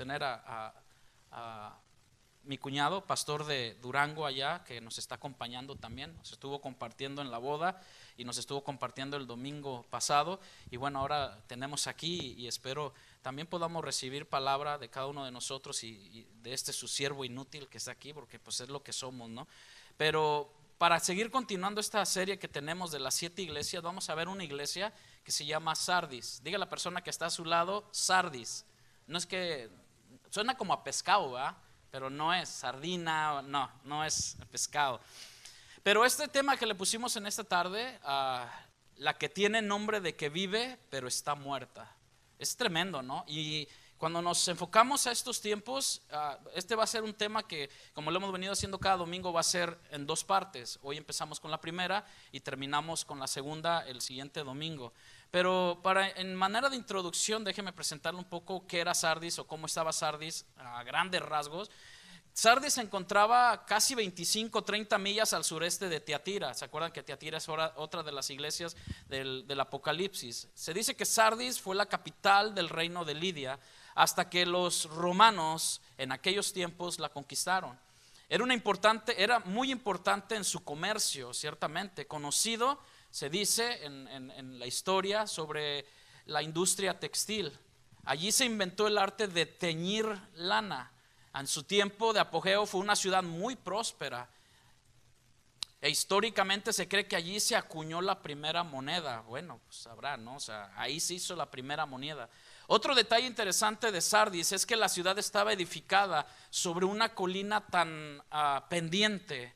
tener a mi cuñado, pastor de Durango allá, que nos está acompañando también. Nos estuvo compartiendo en la boda y nos estuvo compartiendo el domingo pasado. Y bueno, ahora tenemos aquí y espero también podamos recibir palabra de cada uno de nosotros y de su siervo inútil que está aquí, porque pues es lo que somos, ¿no? Pero para seguir continuando esta serie que tenemos de las 7 iglesias, vamos a ver una iglesia que se llama Sardis. Diga a la persona que está a su lado, Sardis. No es que, suena como a pescado, ¿verdad? Pero no es sardina, no es pescado. Pero este tema que le pusimos en esta tarde, la que tiene nombre de que vive pero está muerta. Es tremendo, ¿no? Y cuando nos enfocamos a estos tiempos, este va a ser un tema que, como lo hemos venido haciendo cada domingo, va a ser en 2 partes. Hoy empezamos con la primera y terminamos con la segunda el siguiente domingo. Pero en manera de introducción, déjeme presentarle un poco qué era Sardis o cómo estaba Sardis a grandes rasgos. Sardis se encontraba casi 25-30 millas al sureste de Tiatira. ¿Se acuerdan que Tiatira es otra de las iglesias del Apocalipsis? Se dice que Sardis fue la capital del reino de Lidia hasta que los romanos en aquellos tiempos la conquistaron. Era muy importante en su comercio, ciertamente, conocido, se dice en la historia, sobre la industria textil. Allí se inventó el arte de teñir lana. En su tiempo de apogeo fue una ciudad muy próspera. E históricamente se cree que allí se acuñó la primera moneda. Bueno, pues sabrá, ¿no? O sea, ahí se hizo la primera moneda. Otro detalle interesante de Sardis es que la ciudad estaba edificada sobre una colina tan pendiente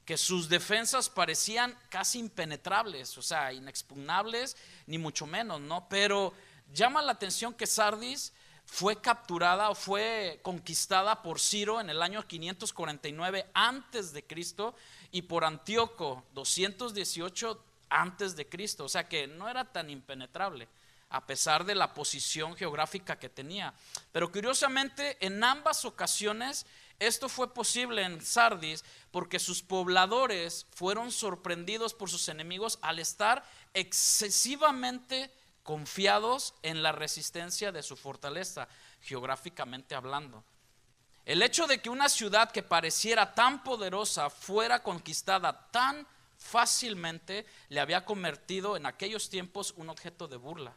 que sus defensas parecían casi impenetrables, o sea, inexpugnables, ni mucho menos, ¿no? Pero llama la atención que Sardis fue capturada o fue conquistada por Ciro en el año 549 antes de Cristo y por Antíoco 218 antes de Cristo, o sea que no era tan impenetrable a pesar de la posición geográfica que tenía. Pero curiosamente en ambas ocasiones esto fue posible en Sardis porque sus pobladores fueron sorprendidos por sus enemigos al estar excesivamente confiados en la resistencia de su fortaleza, geográficamente hablando. El hecho de que una ciudad que pareciera tan poderosa fuera conquistada tan fácilmente le había convertido en aquellos tiempos un objeto de burla.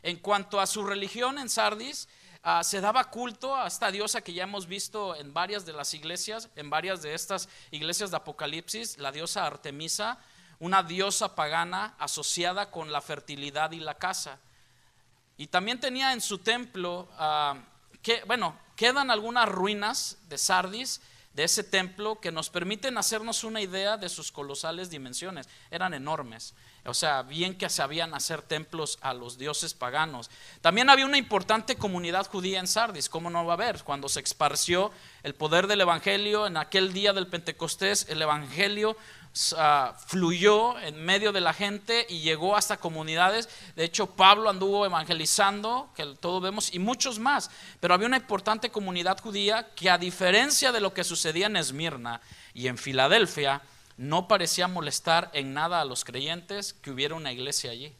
En cuanto a su religión en Sardis, se daba culto a esta diosa que ya hemos visto en varias de las iglesias, en varias de estas iglesias de Apocalipsis, la diosa Artemisa, una diosa pagana asociada con la fertilidad y la caza. Y también tenía en su templo, quedan algunas ruinas de Sardis, de ese templo, que nos permiten hacernos una idea de sus colosales dimensiones. Eran enormes, o sea, bien que sabían hacer templos a los dioses paganos. También había una importante comunidad judía en Sardis. ¿Cómo no va a haber? Cuando se esparció el poder del evangelio en aquel día del Pentecostés, el evangelio fluyó en medio de la gente y llegó hasta comunidades. De hecho, Pablo anduvo evangelizando, que todos vemos, y muchos más. Pero había una importante comunidad judía que, a diferencia de lo que sucedía en Esmirna y en Filadelfia, no parecía molestar en nada a los creyentes que hubiera una iglesia allí,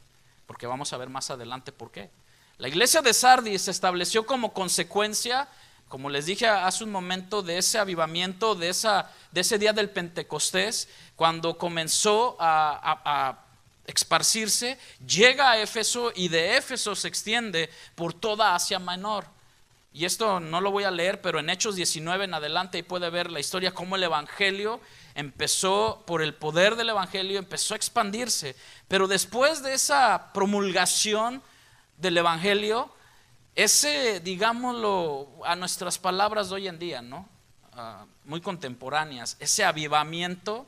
porque vamos a ver más adelante por qué. La iglesia de Sardis se estableció como consecuencia, como les dije hace un momento, de ese avivamiento, de ese día del Pentecostés, cuando comenzó a esparcirse, llega a Éfeso y de Éfeso se extiende por toda Asia Menor. Y esto no lo voy a leer, pero en Hechos 19 en adelante ahí puede ver la historia, cómo el evangelio empezó, por el poder del evangelio, empezó a expandirse. Pero después de esa promulgación del evangelio, ese, digámoslo a nuestras palabras de hoy en día, ¿no? Muy contemporáneas, ese avivamiento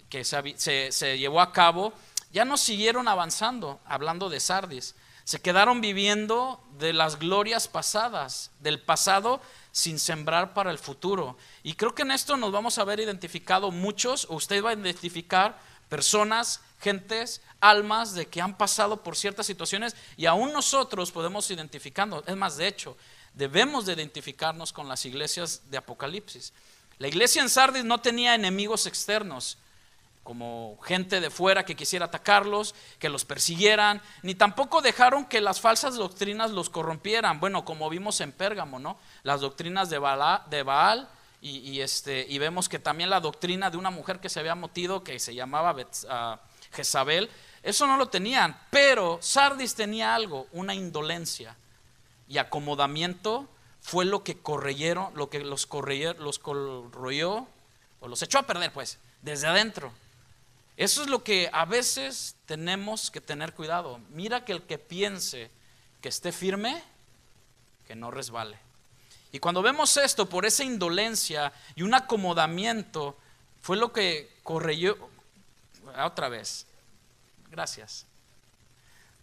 que se llevó a cabo, ya no siguieron avanzando, hablando de Sardis. Se quedaron viviendo de las glorias pasadas, del pasado, sin sembrar para el futuro. Y creo que en esto nos vamos a ver identificado muchos, o usted va a identificar personas, gentes, almas de que han pasado por ciertas situaciones y aún nosotros podemos identificarnos. Es más, de hecho, debemos de identificarnos con las iglesias de Apocalipsis. La iglesia en Sardis no tenía enemigos externos. como gente de fuera que quisiera atacarlos, que los persiguieran, ni tampoco dejaron que las falsas doctrinas los corrompieran. Bueno, como vimos en Pérgamo, ¿no? Las doctrinas de Baal y vemos que también la doctrina de una mujer que se había metido, que se llamaba Jezabel, eso no lo tenían. Pero Sardis tenía algo, una indolencia y acomodamiento. Fue lo que corroyeron, lo que los corroyó o los echó a perder, pues, desde adentro. Eso es lo que a veces tenemos que tener cuidado. Mira que el que piense que esté firme, que no resbale. Y cuando vemos esto, por esa indolencia y un acomodamiento, fue lo que corroyó, otra vez, gracias,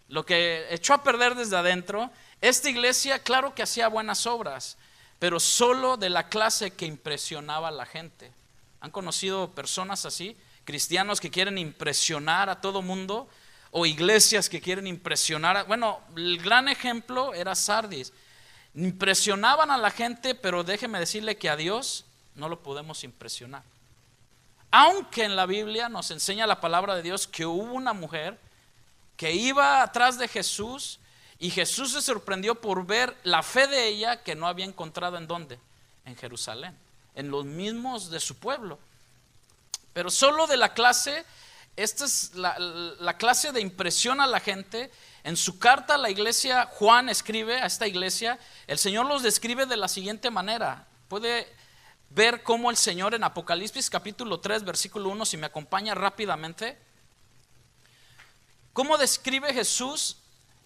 lo que echó a perder desde adentro. Esta iglesia, claro que hacía buenas obras, pero solo de la clase que impresionaba a la gente. ¿Han conocido personas así? Cristianos que quieren impresionar a todo mundo, o iglesias que quieren impresionar. Bueno, el gran ejemplo era Sardis. Impresionaban a la gente, pero déjeme decirle que a Dios no lo podemos impresionar. Aunque en la Biblia nos enseña la palabra de Dios que hubo una mujer que iba atrás de Jesús, y Jesús se sorprendió por ver la fe de ella que no había encontrado ¿en dónde? En Jerusalén, en los mismos de su pueblo. Pero solo de la clase, esta es la clase de impresión a la gente. En su carta a la iglesia, Juan escribe a esta iglesia, el Señor los describe de la siguiente manera. Puede ver cómo el Señor en Apocalipsis capítulo 3 versículo 1, si me acompaña rápidamente, cómo describe Jesús.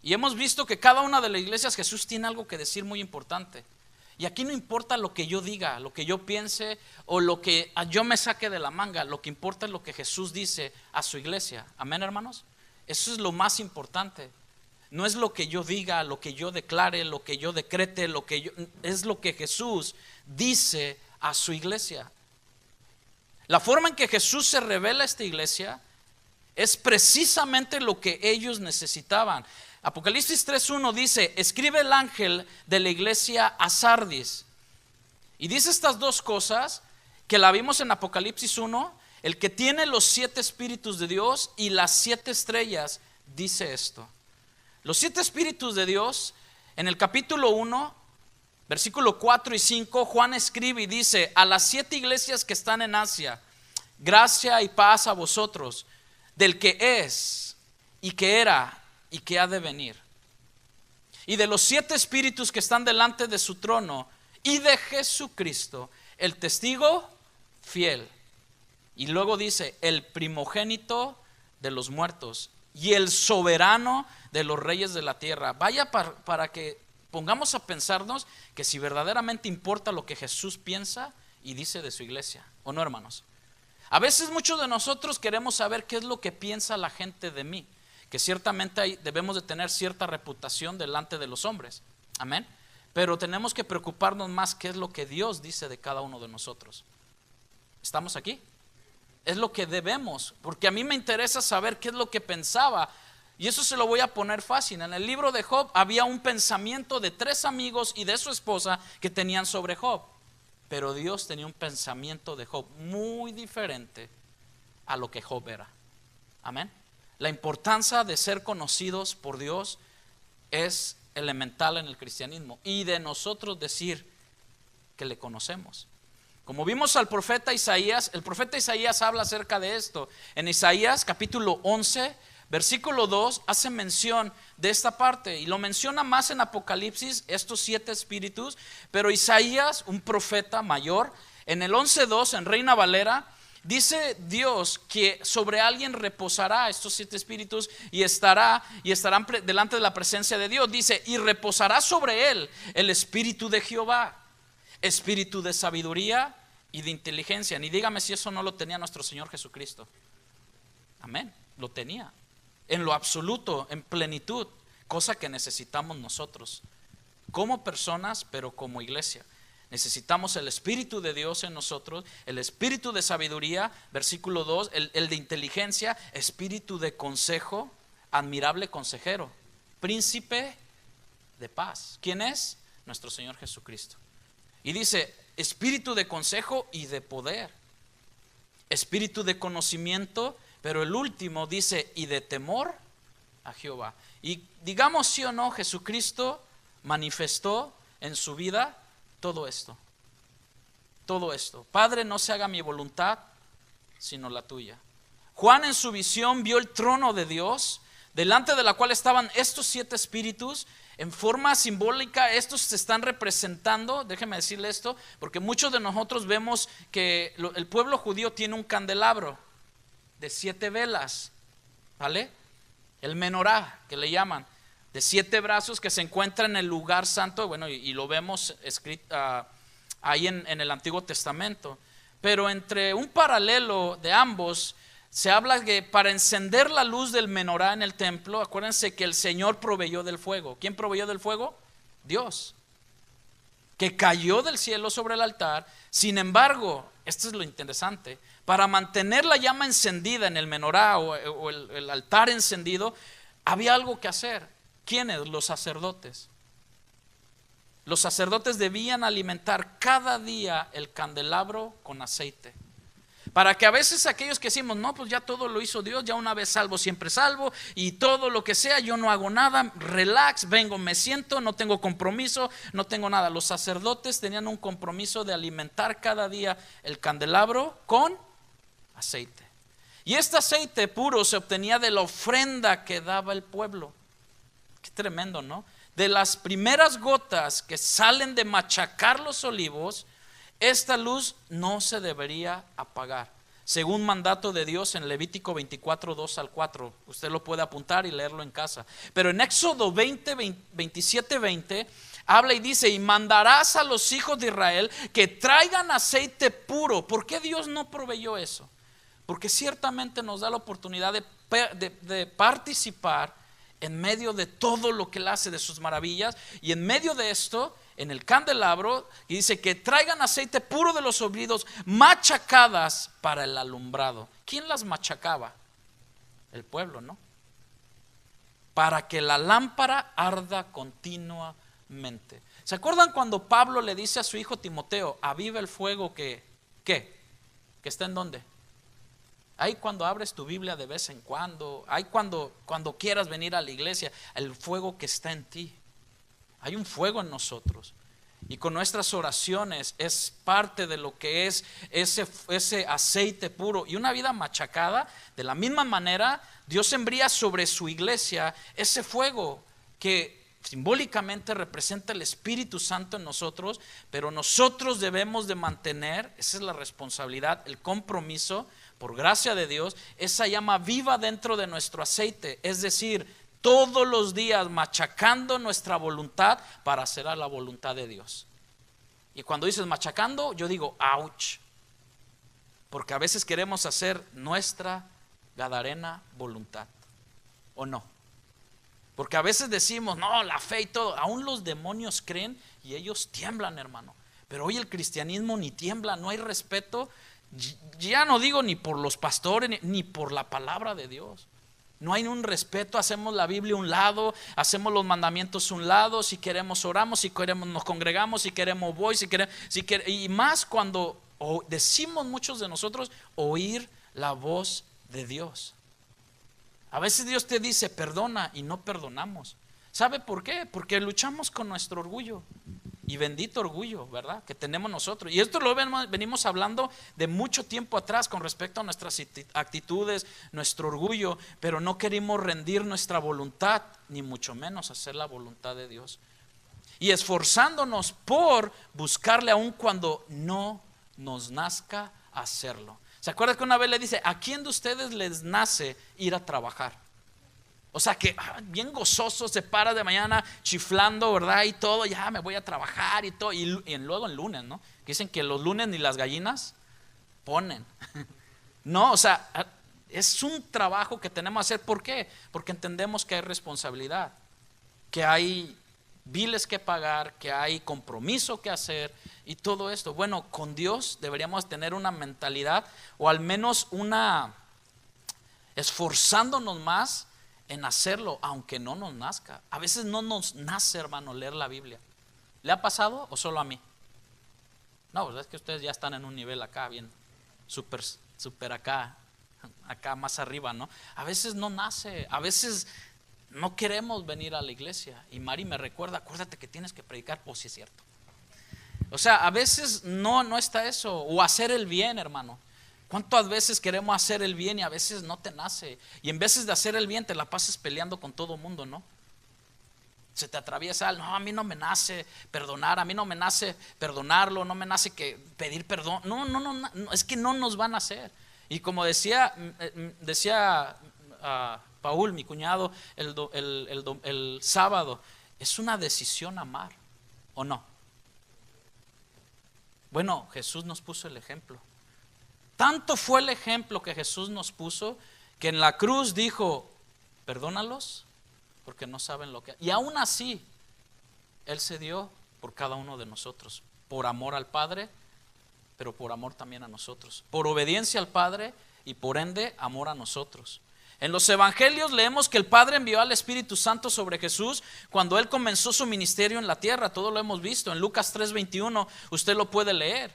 Y hemos visto que cada una de las iglesias Jesús tiene algo que decir muy importante. Y aquí no importa lo que yo diga, lo que yo piense o lo que yo me saque de la manga. Lo que importa es lo que Jesús dice a su iglesia. Amén, hermanos. Eso es lo más importante. No es lo que yo diga, lo que yo declare, lo que yo decrete, es lo que Jesús dice a su iglesia. La forma en que Jesús se revela a esta iglesia es precisamente lo que ellos necesitaban. Apocalipsis 3:1 dice: escribe el ángel de la iglesia a Sardis. Y dice estas dos cosas que la vimos en Apocalipsis 1. El que tiene los 7 espíritus de Dios y las 7 estrellas dice esto. Los 7 espíritus de Dios, en el capítulo 1, versículo 4 y 5, Juan escribe y dice: a las 7 iglesias que están en Asia, gracia y paz a vosotros, del que es y que era y que ha de venir, y de los 7 espíritus que están delante de su trono, y de Jesucristo, el testigo fiel. Y luego dice: el primogénito de los muertos y el soberano de los reyes de la tierra. Vaya para que pongamos a pensarnos que si verdaderamente importa lo que Jesús piensa y dice de su iglesia, ¿o no, hermanos? A veces muchos de nosotros queremos saber qué es lo que piensa la gente de mí, que ciertamente debemos de tener cierta reputación delante de los hombres, amén, pero tenemos que preocuparnos más qué es lo que Dios dice de cada uno de nosotros. ¿Estamos aquí? Es lo que debemos, porque a mí me interesa saber qué es lo que pensaba, y eso se lo voy a poner fácil. En el libro de Job había un pensamiento de 3 amigos y de su esposa que tenían sobre Job, pero Dios tenía un pensamiento de Job muy diferente a lo que Job era, amén. La importancia de ser conocidos por Dios es elemental en el cristianismo, y de nosotros decir que le conocemos. Como vimos al profeta Isaías, el profeta Isaías habla acerca de esto. En Isaías capítulo 11, versículo 2, hace mención de esta parte, y lo menciona más en Apocalipsis, estos 7 espíritus, pero Isaías, un profeta mayor, en el 11:2, en Reina Valera, dice Dios que sobre alguien reposará estos 7 espíritus y estarán delante de la presencia de Dios. Dice: y reposará sobre él el espíritu de Jehová, espíritu de sabiduría y de inteligencia. Ni dígame si eso no lo tenía nuestro Señor Jesucristo. Amén, lo tenía en lo absoluto, en plenitud, cosa que necesitamos nosotros como personas, pero como iglesia. Necesitamos el Espíritu de Dios en nosotros, el espíritu de sabiduría, versículo 2, el de inteligencia, espíritu de consejo, admirable consejero, príncipe de paz. ¿Quién es? Nuestro Señor Jesucristo. Y dice: espíritu de consejo y de poder, espíritu de conocimiento, pero el último dice, y de temor a Jehová. Y digamos sí o no, Jesucristo manifestó en su vida todo esto. Todo esto. Padre, no se haga mi voluntad, sino la tuya. Juan en su visión vio el trono de Dios, delante de la cual estaban estos 7 espíritus. En forma simbólica, estos se están representando, déjeme decirle esto, porque muchos de nosotros vemos que el pueblo judío tiene un candelabro de 7 velas, ¿vale? El menorá, que le llaman, de 7 brazos, que se encuentra en el lugar santo. Bueno, y lo vemos escrito ahí en el Antiguo Testamento. Pero entre un paralelo de ambos, se habla que para encender la luz del menorá en el templo, acuérdense que el Señor proveyó del fuego. ¿Quién proveyó del fuego? Dios, que cayó del cielo sobre el altar. Sin embargo, esto es lo interesante, para mantener la llama encendida en el menorá o el altar encendido, había algo que hacer. ¿Quiénes? Los sacerdotes. Los sacerdotes debían alimentar cada día el candelabro con aceite. Para que a veces aquellos que decimos, no, pues ya todo lo hizo Dios, ya una vez salvo, siempre salvo, y todo lo que sea, yo no hago nada, relax, vengo, me siento, no tengo compromiso, no tengo nada. Los sacerdotes tenían un compromiso de alimentar cada día el candelabro con aceite. Y este aceite puro se obtenía de la ofrenda que daba el pueblo. Qué tremendo, ¿no? De las primeras gotas que salen de machacar los olivos, esta luz no se debería apagar, según mandato de Dios en Levítico 24, 2 al 4. Usted lo puede apuntar y leerlo en casa. Pero en Éxodo 27, 20 habla y dice, y mandarás a los hijos de Israel que traigan aceite puro. ¿Por qué Dios no proveyó eso? Porque ciertamente nos da la oportunidad de participar en medio de todo lo que Él hace, de sus maravillas. Y en medio de esto, en el candelabro, y dice que traigan aceite puro de los olivos, machacadas para el alumbrado. ¿Quién las machacaba? El pueblo, ¿no? Para que la lámpara arda continuamente. ¿Se acuerdan cuando Pablo le dice a su hijo Timoteo, aviva el fuego que está en dónde? Ahí cuando abres tu Biblia de vez en cuando, ahí cuando quieras venir a la iglesia, el fuego que está en ti. Hay un fuego en nosotros, y con nuestras oraciones es parte de lo que es ese aceite puro. Y una vida machacada, de la misma manera, Dios envía sobre su iglesia ese fuego que simbólicamente representa el Espíritu Santo en nosotros, pero nosotros debemos de mantener, esa es la responsabilidad, el compromiso, por gracia de Dios, esa llama viva dentro de nuestro aceite, es decir, todos los días machacando nuestra voluntad para hacer a la voluntad de Dios. Y cuando dices machacando, yo digo ouch, porque a veces queremos hacer nuestra gadarena voluntad, ¿o no? Porque a veces decimos, no, la fe y todo, aún los demonios creen y ellos tiemblan, hermano. Pero hoy el cristianismo ni tiembla, no hay respeto, ya no digo ni por los pastores ni por la palabra de Dios. No hay un respeto, hacemos la Biblia a un lado, hacemos los mandamientos a un lado, si queremos oramos, si queremos nos congregamos, si queremos voy, y más cuando decimos muchos de nosotros oír la voz de Dios. A veces Dios te dice perdona y no perdonamos. ¿Sabe por qué? Porque luchamos con nuestro orgullo. Y bendito orgullo, ¿verdad? Que tenemos nosotros. Y esto lo venimos hablando de mucho tiempo atrás con respecto a nuestras actitudes, nuestro orgullo, pero no queremos rendir nuestra voluntad, ni mucho menos hacer la voluntad de Dios. Y esforzándonos por buscarle aun cuando no nos nazca hacerlo. ¿Se acuerdan que una vez le dice, ¿a quién de ustedes les nace ir a trabajar? O sea que bien gozoso se para de mañana chiflando, ¿verdad? Y todo, ya me voy a trabajar y todo. Y luego el lunes, ¿no? Dicen que los lunes ni las gallinas ponen. No, o sea, es un trabajo que tenemos que hacer. ¿Por qué? Porque entendemos que hay responsabilidad, que hay biles que pagar, que hay compromiso que hacer y todo esto. Bueno, con Dios deberíamos tener una mentalidad, o al menos esforzándonos más en hacerlo, aunque no nos nazca. A veces no nos nace, hermano, leer la Biblia. ¿Le ha pasado o solo a mí? No, pues es que ustedes ya están en un nivel acá bien súper súper acá más arriba, ¿no? A veces no nace, a veces no queremos venir a la iglesia. Y Mari me recuerda, acuérdate que tienes que predicar, pues sí es cierto. O sea, a veces no está eso. O hacer el bien, hermano. ¿Cuántas veces queremos hacer el bien y a veces no te nace? Y en veces de hacer el bien te la pasas peleando con todo el mundo, ¿no? Se te atraviesa, no, a mí no me nace perdonar, a mí no me nace perdonarlo, no me nace que pedir perdón. No, es que no nos van a hacer. Y como decía Paul, mi cuñado, el sábado, es una decisión amar, ¿o no? Bueno, Jesús nos puso el ejemplo. Tanto fue el ejemplo que Jesús nos puso que en la cruz dijo, perdónalos porque no saben lo que... Y aún así, Él se dio por cada uno de nosotros, por amor al Padre, pero por amor también a nosotros, por obediencia al Padre y por ende amor a nosotros. En los evangelios leemos que el Padre envió al Espíritu Santo sobre Jesús cuando Él comenzó su ministerio en la tierra. Todo lo hemos visto en Lucas 3:21, usted lo puede leer.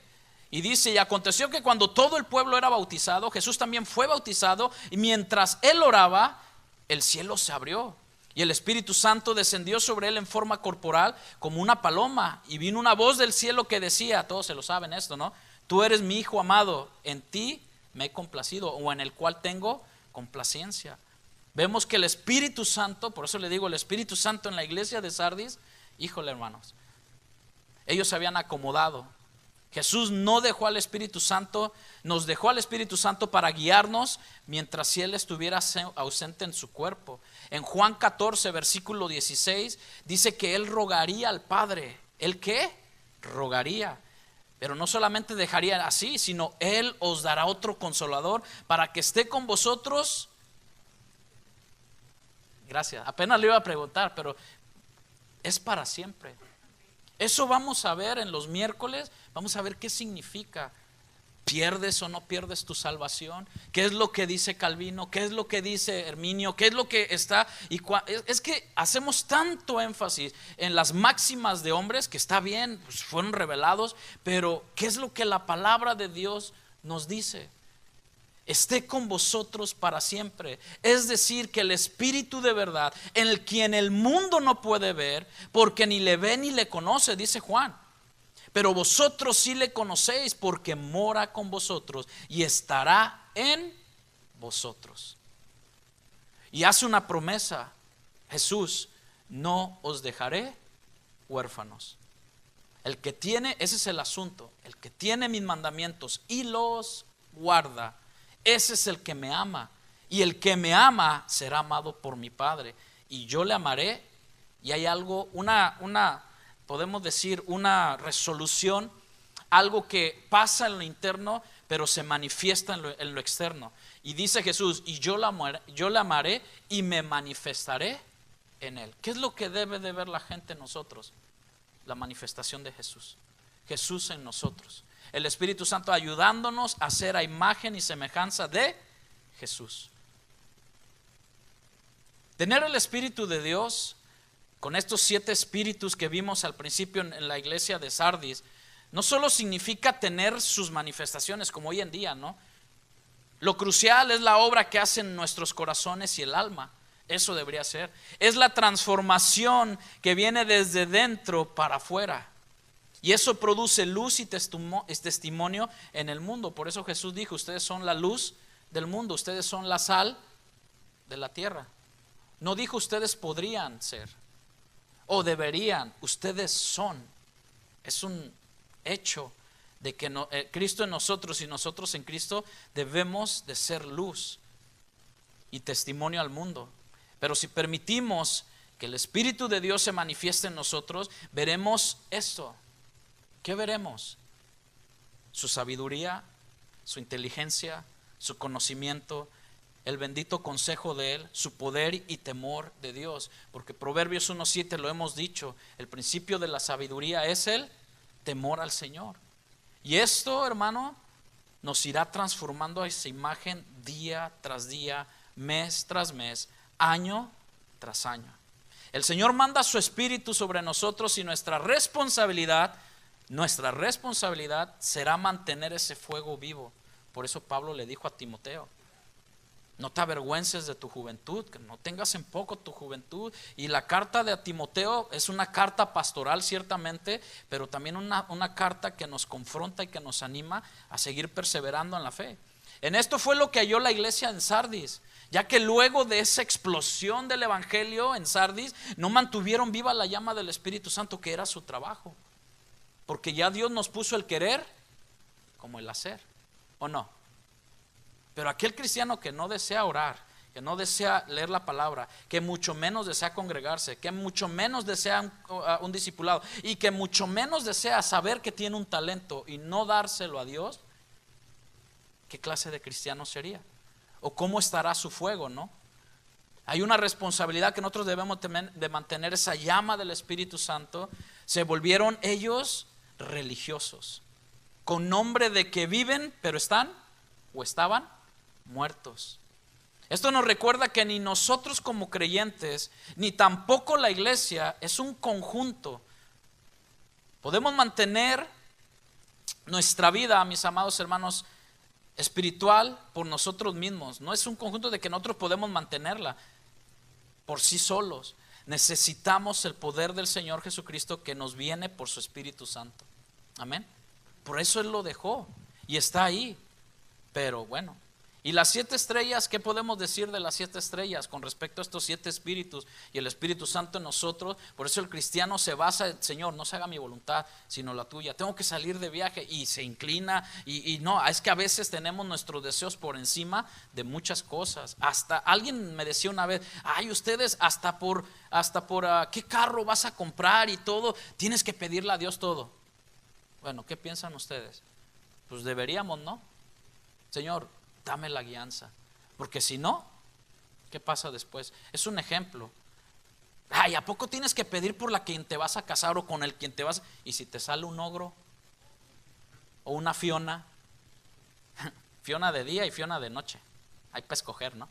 Y dice, y aconteció que cuando todo el pueblo era bautizado, Jesús también fue bautizado, y mientras Él oraba, el cielo se abrió y el Espíritu Santo descendió sobre Él en forma corporal como una paloma, y vino una voz del cielo que decía, todos se lo saben esto, ¿no? Tú eres mi Hijo amado, en ti me he complacido, o en el cual tengo complacencia. Vemos que el Espíritu Santo, por eso le digo el Espíritu Santo en la iglesia de Sardis, híjole hermanos, ellos se habían acomodado. Jesús no dejó al Espíritu Santo, nos dejó al Espíritu Santo para guiarnos mientras si Él estuviera ausente en su cuerpo. En Juan 14, versículo 16, dice que Él rogaría al Padre. ¿Él qué? Rogaría. Pero no solamente dejaría así, sino Él os dará otro consolador para que esté con vosotros. Gracias, apenas le iba a preguntar, pero es para siempre. Eso vamos a ver en los miércoles, vamos a ver qué significa. ¿Pierdes o no pierdes tu salvación? ¿Qué es lo que dice Calvino? ¿Qué es lo que dice Herminio? ¿Qué es lo que está? Es que hacemos tanto énfasis en las máximas de hombres, que está bien, pues fueron revelados, pero ¿qué es lo que la palabra de Dios nos dice? Esté con vosotros para siempre. Es decir, que el Espíritu de verdad, en el quien el mundo no puede ver, porque ni le ve ni le conoce, dice Juan. Pero vosotros sí le conocéis, porque mora con vosotros y estará en vosotros. Y hace una promesa, Jesús: no os dejaré huérfanos. El que tiene, ese es el asunto, el que tiene mis mandamientos y los guarda, ese es el que me ama. Y el que me ama será amado por mi Padre, y yo le amaré. Y hay algo, podemos decir, una resolución, algo que pasa en lo interno, pero se manifiesta en lo externo. Y dice Jesús: y yo le amaré y me manifestaré en Él. ¿Qué es lo que debe de ver la gente en nosotros? La manifestación de Jesús. Jesús en nosotros. El Espíritu Santo ayudándonos a ser a imagen y semejanza de Jesús. Tener el Espíritu de Dios, con estos 7 espíritus que vimos al principio en la iglesia de Sardis, no solo significa tener sus manifestaciones como hoy en día, ¿no? Lo crucial es la obra que hacen nuestros corazones y el alma. Eso debería ser. Es la transformación que viene desde dentro para afuera. Y eso produce luz y testimonio en el mundo. Por eso Jesús dijo: ustedes son la luz del mundo, ustedes son la sal de la tierra. No dijo ustedes podrían ser o deberían, ustedes son. Es un hecho de que Cristo en nosotros y nosotros en Cristo debemos de ser luz y testimonio al mundo. Pero si permitimos que el Espíritu de Dios se manifieste en nosotros, veremos esto. ¿Qué veremos? Su sabiduría, su inteligencia, su conocimiento, el bendito consejo de Él, su poder y temor de Dios. Porque Proverbios 1:7 lo hemos dicho, el principio de la sabiduría es el temor al Señor. Y esto, hermano, nos irá transformando a esa imagen día tras día, mes tras mes, año tras año. El Señor manda su Espíritu sobre nosotros y nuestra responsabilidad será mantener ese fuego vivo. Por eso Pablo le dijo a Timoteo: no te avergüences de tu juventud, que no tengas en poco tu juventud. Y la carta de Timoteo es una carta pastoral ciertamente, pero también una carta que nos confronta y que nos anima a seguir perseverando en la fe. En esto fue lo que halló la iglesia en Sardis, ya que luego de esa explosión del evangelio en Sardis no mantuvieron viva la llama del Espíritu Santo, que era su trabajo, porque ya Dios nos puso el querer como el hacer, ¿o no? Pero aquel cristiano que no desea orar, que no desea leer la palabra, que mucho menos desea congregarse, que mucho menos desea un discipulado, y que mucho menos desea saber que tiene un talento y no dárselo a Dios, ¿qué clase de cristiano sería? ¿O cómo estará su fuego, no? Hay una responsabilidad que nosotros debemos de mantener esa llama del Espíritu Santo. Se volvieron ellos religiosos, con nombre de que viven, pero están o estaban muertos. Esto nos recuerda que ni nosotros como creyentes, ni tampoco la iglesia es un conjunto. Podemos mantener nuestra vida, mis amados hermanos, espiritual por nosotros mismos. No es un conjunto de que nosotros podemos mantenerla por sí solos. Necesitamos el poder del Señor Jesucristo, que nos viene por su Espíritu Santo. Amén. Por eso Él lo dejó y está ahí. Pero bueno, y las 7 estrellas, ¿qué podemos decir de las 7 estrellas con respecto a estos 7 espíritus y el Espíritu Santo en nosotros? Por eso el cristiano se basa en: Señor, no se haga mi voluntad sino la tuya. Tengo que salir de viaje, y se inclina y no, es que a veces tenemos nuestros deseos por encima de muchas cosas. Hasta alguien me decía una vez: ay, ustedes hasta por qué carro vas a comprar y todo, tienes que pedirle a Dios todo. Bueno, ¿qué piensan ustedes? Pues deberíamos, ¿no? Señor, dame la guianza, porque si no, ¿qué pasa después? Es un ejemplo. Ay, ¿a poco tienes que pedir por la quien te vas a casar o con el quien te vas? Y si te sale un ogro o una Fiona, Fiona de día y Fiona de noche, hay para escoger, ¿no?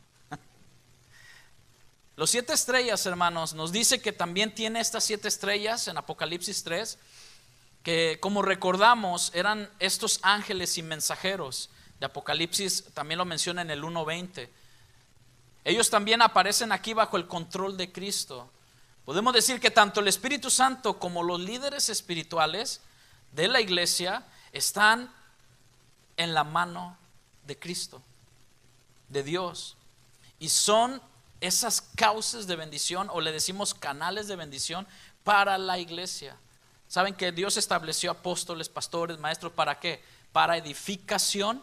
Los 7 estrellas, hermanos, nos dice que también tiene estas 7 estrellas en Apocalipsis 3, que como recordamos eran estos ángeles y mensajeros. De Apocalipsis también lo menciona en el 1:20. Ellos también aparecen aquí bajo el control de Cristo. Podemos decir que tanto el Espíritu Santo como los líderes espirituales de la iglesia están en la mano de Cristo, de Dios, y son esas causas de bendición, o le decimos canales de bendición para la iglesia. Saben que Dios estableció apóstoles, pastores, maestros, ¿para qué? Para edificación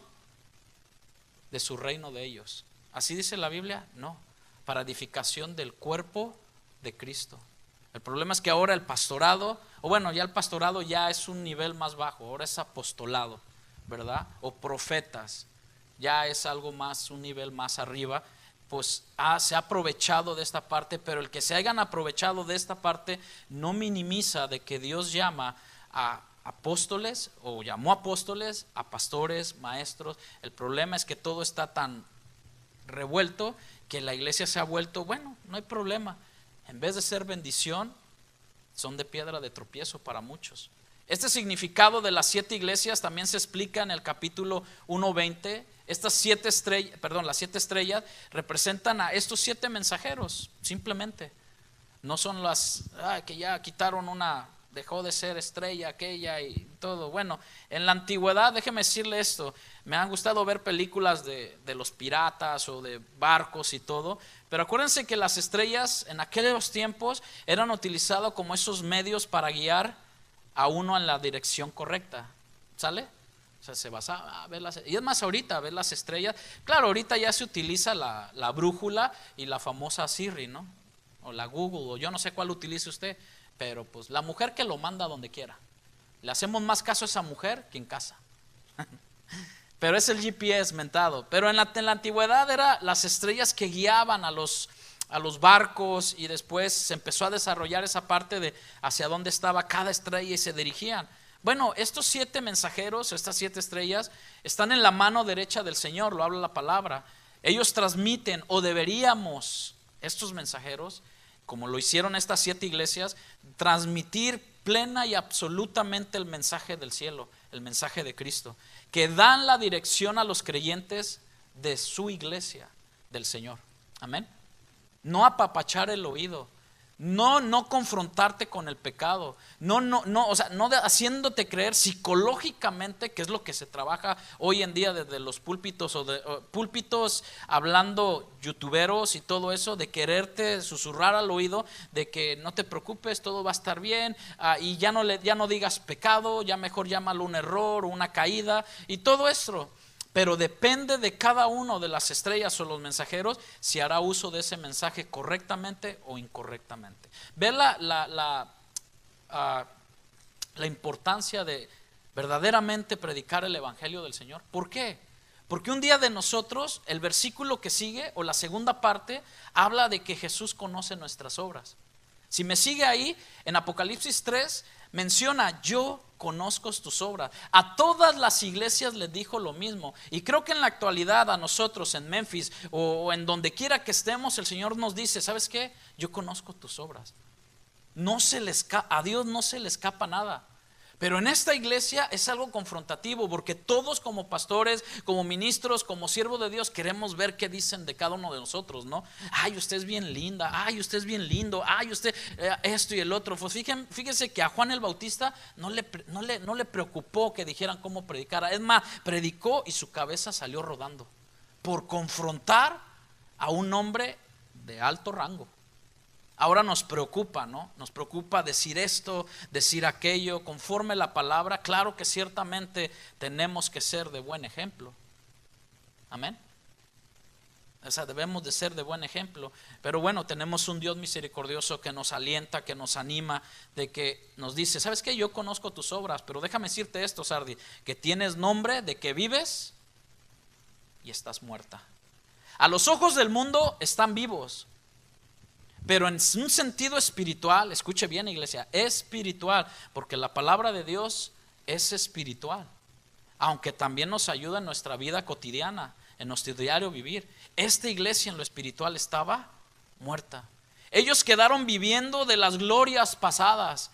de su reino de ellos. ¿Así dice la Biblia? No, para edificación del cuerpo de Cristo. El problema es que ahora el pastorado, o bueno, ya el pastorado ya es un nivel más bajo, ahora es apostolado, ¿verdad? O profetas, ya es algo más, un nivel más arriba. Pues se ha aprovechado de esta parte, pero el que se hayan aprovechado de esta parte no minimiza de que Dios llama a apóstoles, o llamó apóstoles, a pastores, maestros. El problema es que todo está tan revuelto que la iglesia se ha vuelto, bueno, no hay problema, en vez de ser bendición, son de piedra de tropiezo para muchos. Este significado de las 7 iglesias también se explica en el capítulo 1:20. Estas 7 estrellas, las 7 estrellas representan a estos 7 mensajeros, simplemente. No son las que ya quitaron una, dejó de ser estrella aquella y todo. Bueno, en la antigüedad, déjeme decirle esto, me han gustado ver películas de los piratas o de barcos y todo, pero acuérdense que las estrellas en aquellos tiempos eran utilizadas como esos medios para guiar a uno en la dirección correcta, ¿sale? O sea, se basaba a ver las, y es más ahorita, a ver las estrellas. Claro, ahorita ya se utiliza la brújula y la famosa Siri, ¿no? O la Google, o yo no sé cuál utilice usted. Pero pues la mujer que lo manda donde quiera. Le hacemos más caso a esa mujer que en casa. Pero es el GPS mentado. Pero en la antigüedad eran las estrellas que guiaban a los barcos, y después se empezó a desarrollar esa parte de hacia dónde estaba cada estrella y se dirigían. Bueno, estos 7 mensajeros, estas 7 estrellas, están en la mano derecha del Señor, lo habla la palabra. Ellos transmiten, o deberíamos, estos mensajeros, como lo hicieron estas 7 iglesias, transmitir plena y absolutamente el mensaje del cielo, el mensaje de Cristo, que dan la dirección a los creyentes de su iglesia, del Señor. Amén. No apapachar el oído, no confrontarte con el pecado, o sea, haciéndote creer psicológicamente, que es lo que se trabaja hoy en día desde los púlpitos o púlpitos hablando youtuberos y todo eso, de quererte susurrar al oído de que no te preocupes, todo va a estar bien, y ya no digas pecado, ya mejor llámalo un error o una caída y todo eso. Pero depende de cada uno de las estrellas o los mensajeros si hará uso de ese mensaje correctamente o incorrectamente. Ve la importancia de verdaderamente predicar el evangelio del Señor. ¿Por qué? Porque un día de nosotros, el versículo que sigue o la segunda parte habla de que Jesús conoce nuestras obras. Si me sigue ahí, en Apocalipsis 3 menciona: yo conozco tus obras. A todas las iglesias les dijo lo mismo. Y creo que en la actualidad a nosotros en Memphis o en donde quiera que estemos, el Señor nos dice: ¿sabes qué? Yo conozco tus obras. A Dios no se le escapa nada. Pero en esta iglesia es algo confrontativo, porque todos como pastores, como ministros, como siervos de Dios, queremos ver qué dicen de cada uno de nosotros, ¿no? Ay, usted es bien linda, ay, usted es bien lindo, ay, usted esto y el otro. Pues fíjese que a Juan el Bautista no le preocupó que dijeran cómo predicara. Es más, predicó y su cabeza salió rodando por confrontar a un hombre de alto rango. Ahora nos preocupa, ¿no? Nos preocupa decir esto, decir aquello, conforme la palabra. Claro que ciertamente tenemos que ser de buen ejemplo. Amén. O sea, debemos de ser de buen ejemplo. Pero bueno, tenemos un Dios misericordioso que nos alienta, que nos anima, de que nos dice: ¿sabes qué? Yo conozco tus obras, pero déjame decirte esto, Sardi, que tienes nombre de que vives y estás muerta. A los ojos del mundo están vivos, pero en un sentido espiritual, escuche bien, iglesia, espiritual, porque la palabra de Dios es espiritual, aunque también nos ayuda en nuestra vida cotidiana, en nuestro diario vivir. Esta iglesia en lo espiritual estaba muerta. Ellos quedaron viviendo de las glorias pasadas,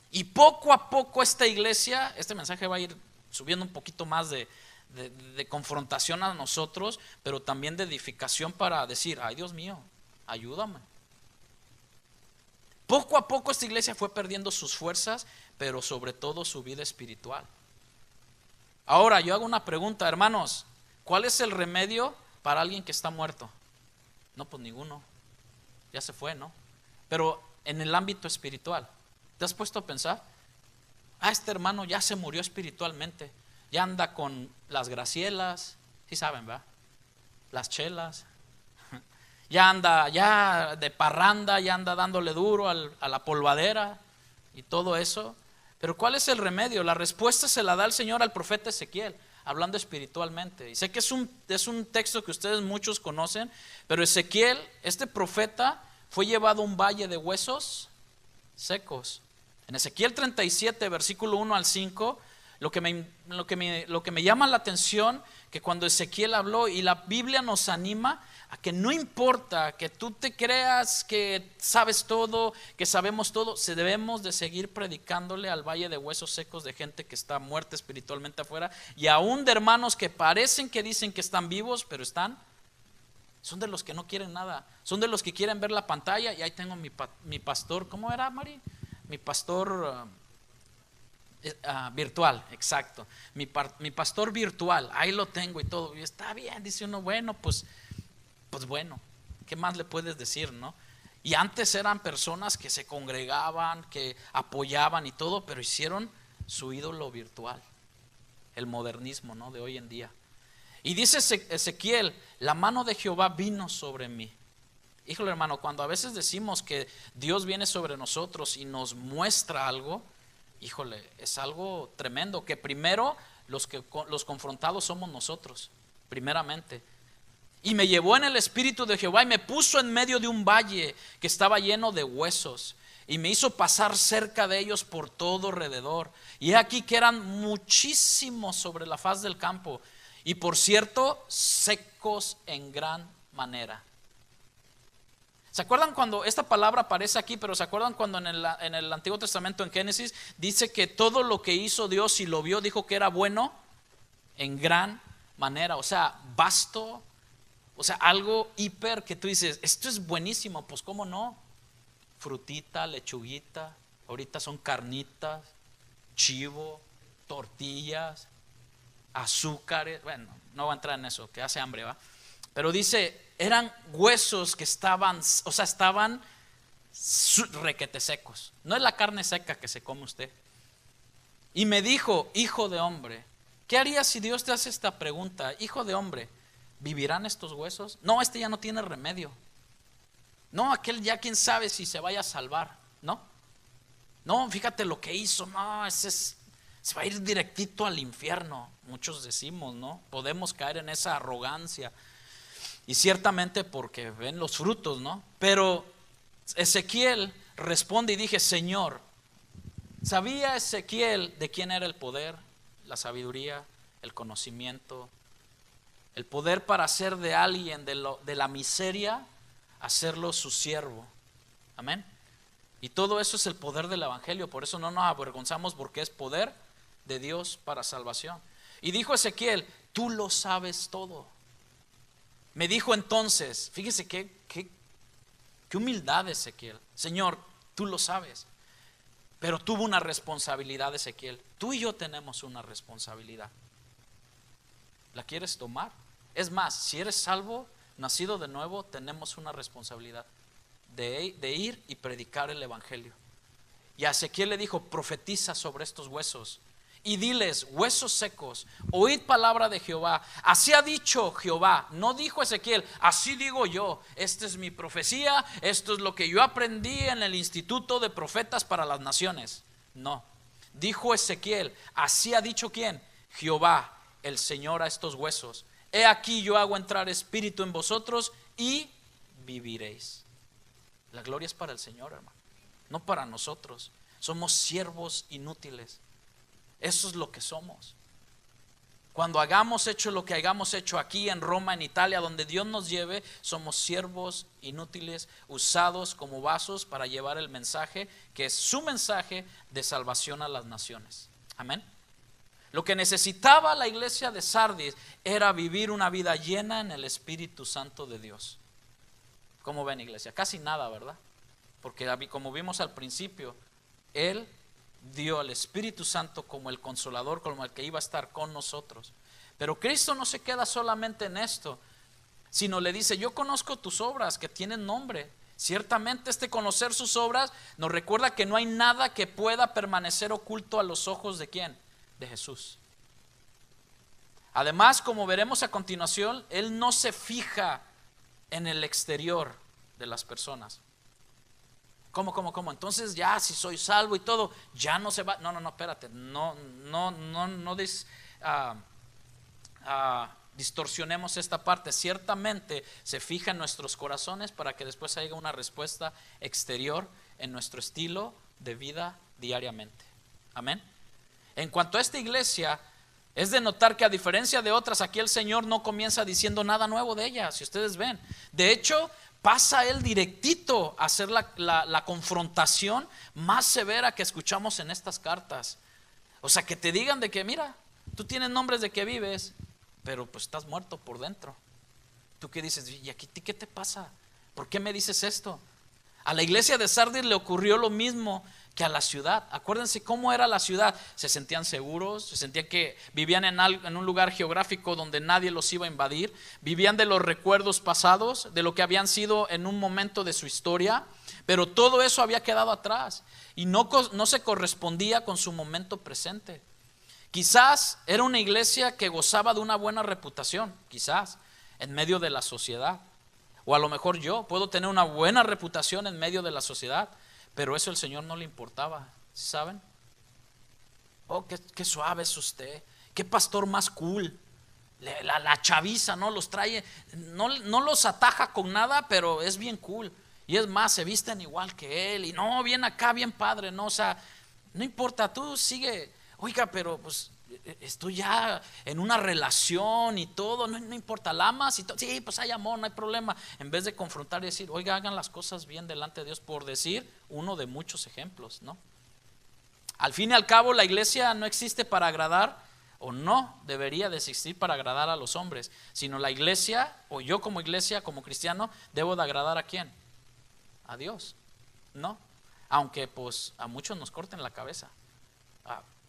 y poco a poco esta iglesia, este mensaje va a ir subiendo un poquito más de confrontación a nosotros, pero también de edificación para decir: ay, Dios mío, ayúdame. Poco a poco esta iglesia fue perdiendo sus fuerzas, pero sobre todo su vida espiritual. Ahora yo hago una pregunta, hermanos: ¿cuál es el remedio para alguien que está muerto? No, pues ninguno, ya se fue, ¿no? Pero en el ámbito espiritual, ¿te has puesto a pensar? Este hermano ya se murió espiritualmente, ya anda con las Gracielas, ¿sí saben, verdad? Las chelas, ya anda ya de parranda, ya anda dándole duro a la polvadera y todo eso. Pero ¿cuál es el remedio? La respuesta se la da el Señor al profeta Ezequiel, hablando espiritualmente. Y sé que es un texto que ustedes muchos conocen, pero Ezequiel, este profeta, fue llevado a un valle de huesos secos. En Ezequiel 37, versículo 1 al 5, lo que me llama la atención, que cuando Ezequiel habló, y la Biblia nos anima a que no importa que tú te creas que sabes todo, que sabemos todo, debemos de seguir predicándole al valle de huesos secos, de gente que está muerta espiritualmente afuera, y aún de hermanos que parecen que dicen que están vivos, pero son de los que no quieren nada, son de los que quieren ver la pantalla. Y ahí tengo mi pastor, ¿cómo era, Mari? Mi pastor virtual, exacto, mi pastor virtual, ahí lo tengo y todo, y está bien, dice uno, bueno, pues bueno, ¿qué más le puedes decir, no? Y antes eran personas que se congregaban, que apoyaban y todo, pero hicieron su ídolo virtual, el modernismo, ¿no?, de hoy en día. Y dice Ezequiel: la mano de Jehová vino sobre mí. Híjole, hermano, cuando a veces decimos que Dios viene sobre nosotros y nos muestra algo, híjole, es algo tremendo, que primero los confrontados somos nosotros, primeramente. Y me llevó en el espíritu de Jehová y me puso en medio de un valle que estaba lleno de huesos, y me hizo pasar cerca de ellos por todo alrededor. Y he aquí que eran muchísimos sobre la faz del campo, y por cierto, secos en gran manera. ¿Se acuerdan cuando esta palabra aparece aquí? Pero ¿se acuerdan cuando en el Antiguo Testamento, en Génesis, dice que todo lo que hizo Dios y lo vio, dijo que era bueno en gran manera? O sea, vasto, o sea, algo hiper que tú dices, esto es buenísimo. Pues cómo no, frutita, lechuguita, ahorita son carnitas, chivo, tortillas, azúcares. Bueno, no voy a entrar en eso, que hace hambre, ¿va? Pero dice, eran huesos que estaban, o sea, estaban requete secos. No es la carne seca que se come usted. Y me dijo, hijo de hombre, ¿qué harías si Dios te hace esta pregunta? Hijo de hombre, ¿vivirán estos huesos? No, este ya no tiene remedio. No, aquel ya quién sabe si se vaya a salvar. No, fíjate lo que hizo. No, se va a ir directito al infierno. Muchos decimos, ¿no? Podemos caer en esa arrogancia. Y ciertamente porque ven los frutos, ¿no? Pero Ezequiel responde y dije, Señor, ¿sabía Ezequiel de quién era el poder, la sabiduría, el conocimiento, el poder para hacer de alguien de la miseria, hacerlo su siervo? Amén. Y todo eso es el poder del evangelio. Por eso no nos avergonzamos, porque es poder de Dios para salvación. Y dijo Ezequiel, tú lo sabes todo. Me dijo entonces, fíjese qué humildad de Ezequiel. Señor, tú lo sabes. Pero tuvo una responsabilidad Ezequiel. Tú y yo tenemos una responsabilidad. ¿La quieres tomar? Es más, si eres salvo, nacido de nuevo, tenemos una responsabilidad de ir y predicar el evangelio. Y a Ezequiel le dijo, profetiza sobre estos huesos y diles, huesos secos, oíd palabra de Jehová. Así ha dicho Jehová. No dijo Ezequiel, así digo yo. Esta es mi profecía, esto es lo que yo aprendí en el Instituto de Profetas para las Naciones. No, dijo Ezequiel, así ha dicho ¿quién? Jehová, el Señor, a estos huesos. He aquí yo hago entrar espíritu en vosotros y viviréis. La gloria es para el Señor, hermano, no para nosotros. Somos siervos inútiles. Eso es lo que somos. Cuando hayamos hecho lo que hayamos hecho aquí en Roma, en Italia, donde Dios nos lleve, somos siervos inútiles, usados como vasos para llevar el mensaje, que es su mensaje de salvación a las naciones. Amén. Lo que necesitaba la iglesia de Sardis era vivir una vida llena en el Espíritu Santo de Dios. ¿Cómo ven, iglesia? Casi nada, ¿verdad? Porque como vimos al principio, Él dio al Espíritu Santo como el consolador, como el que iba a estar con nosotros. Pero Cristo no se queda solamente en esto, sino le dice, yo conozco tus obras que tienen nombre. Ciertamente este conocer sus obras nos recuerda que no hay nada que pueda permanecer oculto a los ojos de ¿quién? De Jesús. Además, como veremos a continuación, Él no se fija en el exterior de las personas. ¿Cómo? Entonces ya si soy salvo y todo, ya no se va. No, espérate. No distorsionemos esta parte. Ciertamente se fija en nuestros corazones para que después haya una respuesta exterior en nuestro estilo de vida diariamente. Amén. En cuanto a esta iglesia, es de notar que a diferencia de otras, aquí el Señor no comienza diciendo nada nuevo de ella, si ustedes ven. De hecho, pasa Él directito a hacer la confrontación más severa que escuchamos en estas cartas. O sea, que te digan de que mira, tú tienes nombres de que vives, pero pues estás muerto por dentro. Tú qué dices, ¿y aquí qué te pasa? ¿Por qué me dices esto? A la iglesia de Sardis le ocurrió lo mismo que a la ciudad. Acuérdense cómo era la ciudad. Se sentían seguros, se sentían que vivían en un lugar geográfico donde nadie los iba a invadir. Vivían de los recuerdos pasados, de lo que habían sido en un momento de su historia. Pero todo eso había quedado atrás y no se correspondía con su momento presente. Quizás era una iglesia que gozaba de una buena reputación, quizás en medio de la sociedad. O a lo mejor yo puedo tener una buena reputación en medio de la sociedad, pero eso al Señor no le importaba, ¿saben? Oh, qué suave es usted, qué pastor más cool. La chaviza, ¿no? Los trae, no los ataja con nada, pero es bien cool. Y es más, se visten igual que él. Y no, bien acá, bien padre, ¿no? O sea, no importa, tú sigue. Oiga, pero pues estoy ya en una relación y todo, no importa, ¿la amas? Y todo, sí, pues hay amor, no hay problema. En vez de confrontar y decir, oiga, hagan las cosas bien delante de Dios, por decir uno de muchos ejemplos, ¿no? Al fin y al cabo, la iglesia no existe para agradar, o no debería de existir para agradar a los hombres, sino la iglesia, o yo como iglesia, como cristiano, debo de agradar ¿a quién? A Dios, ¿no? Aunque pues a muchos nos corten la cabeza,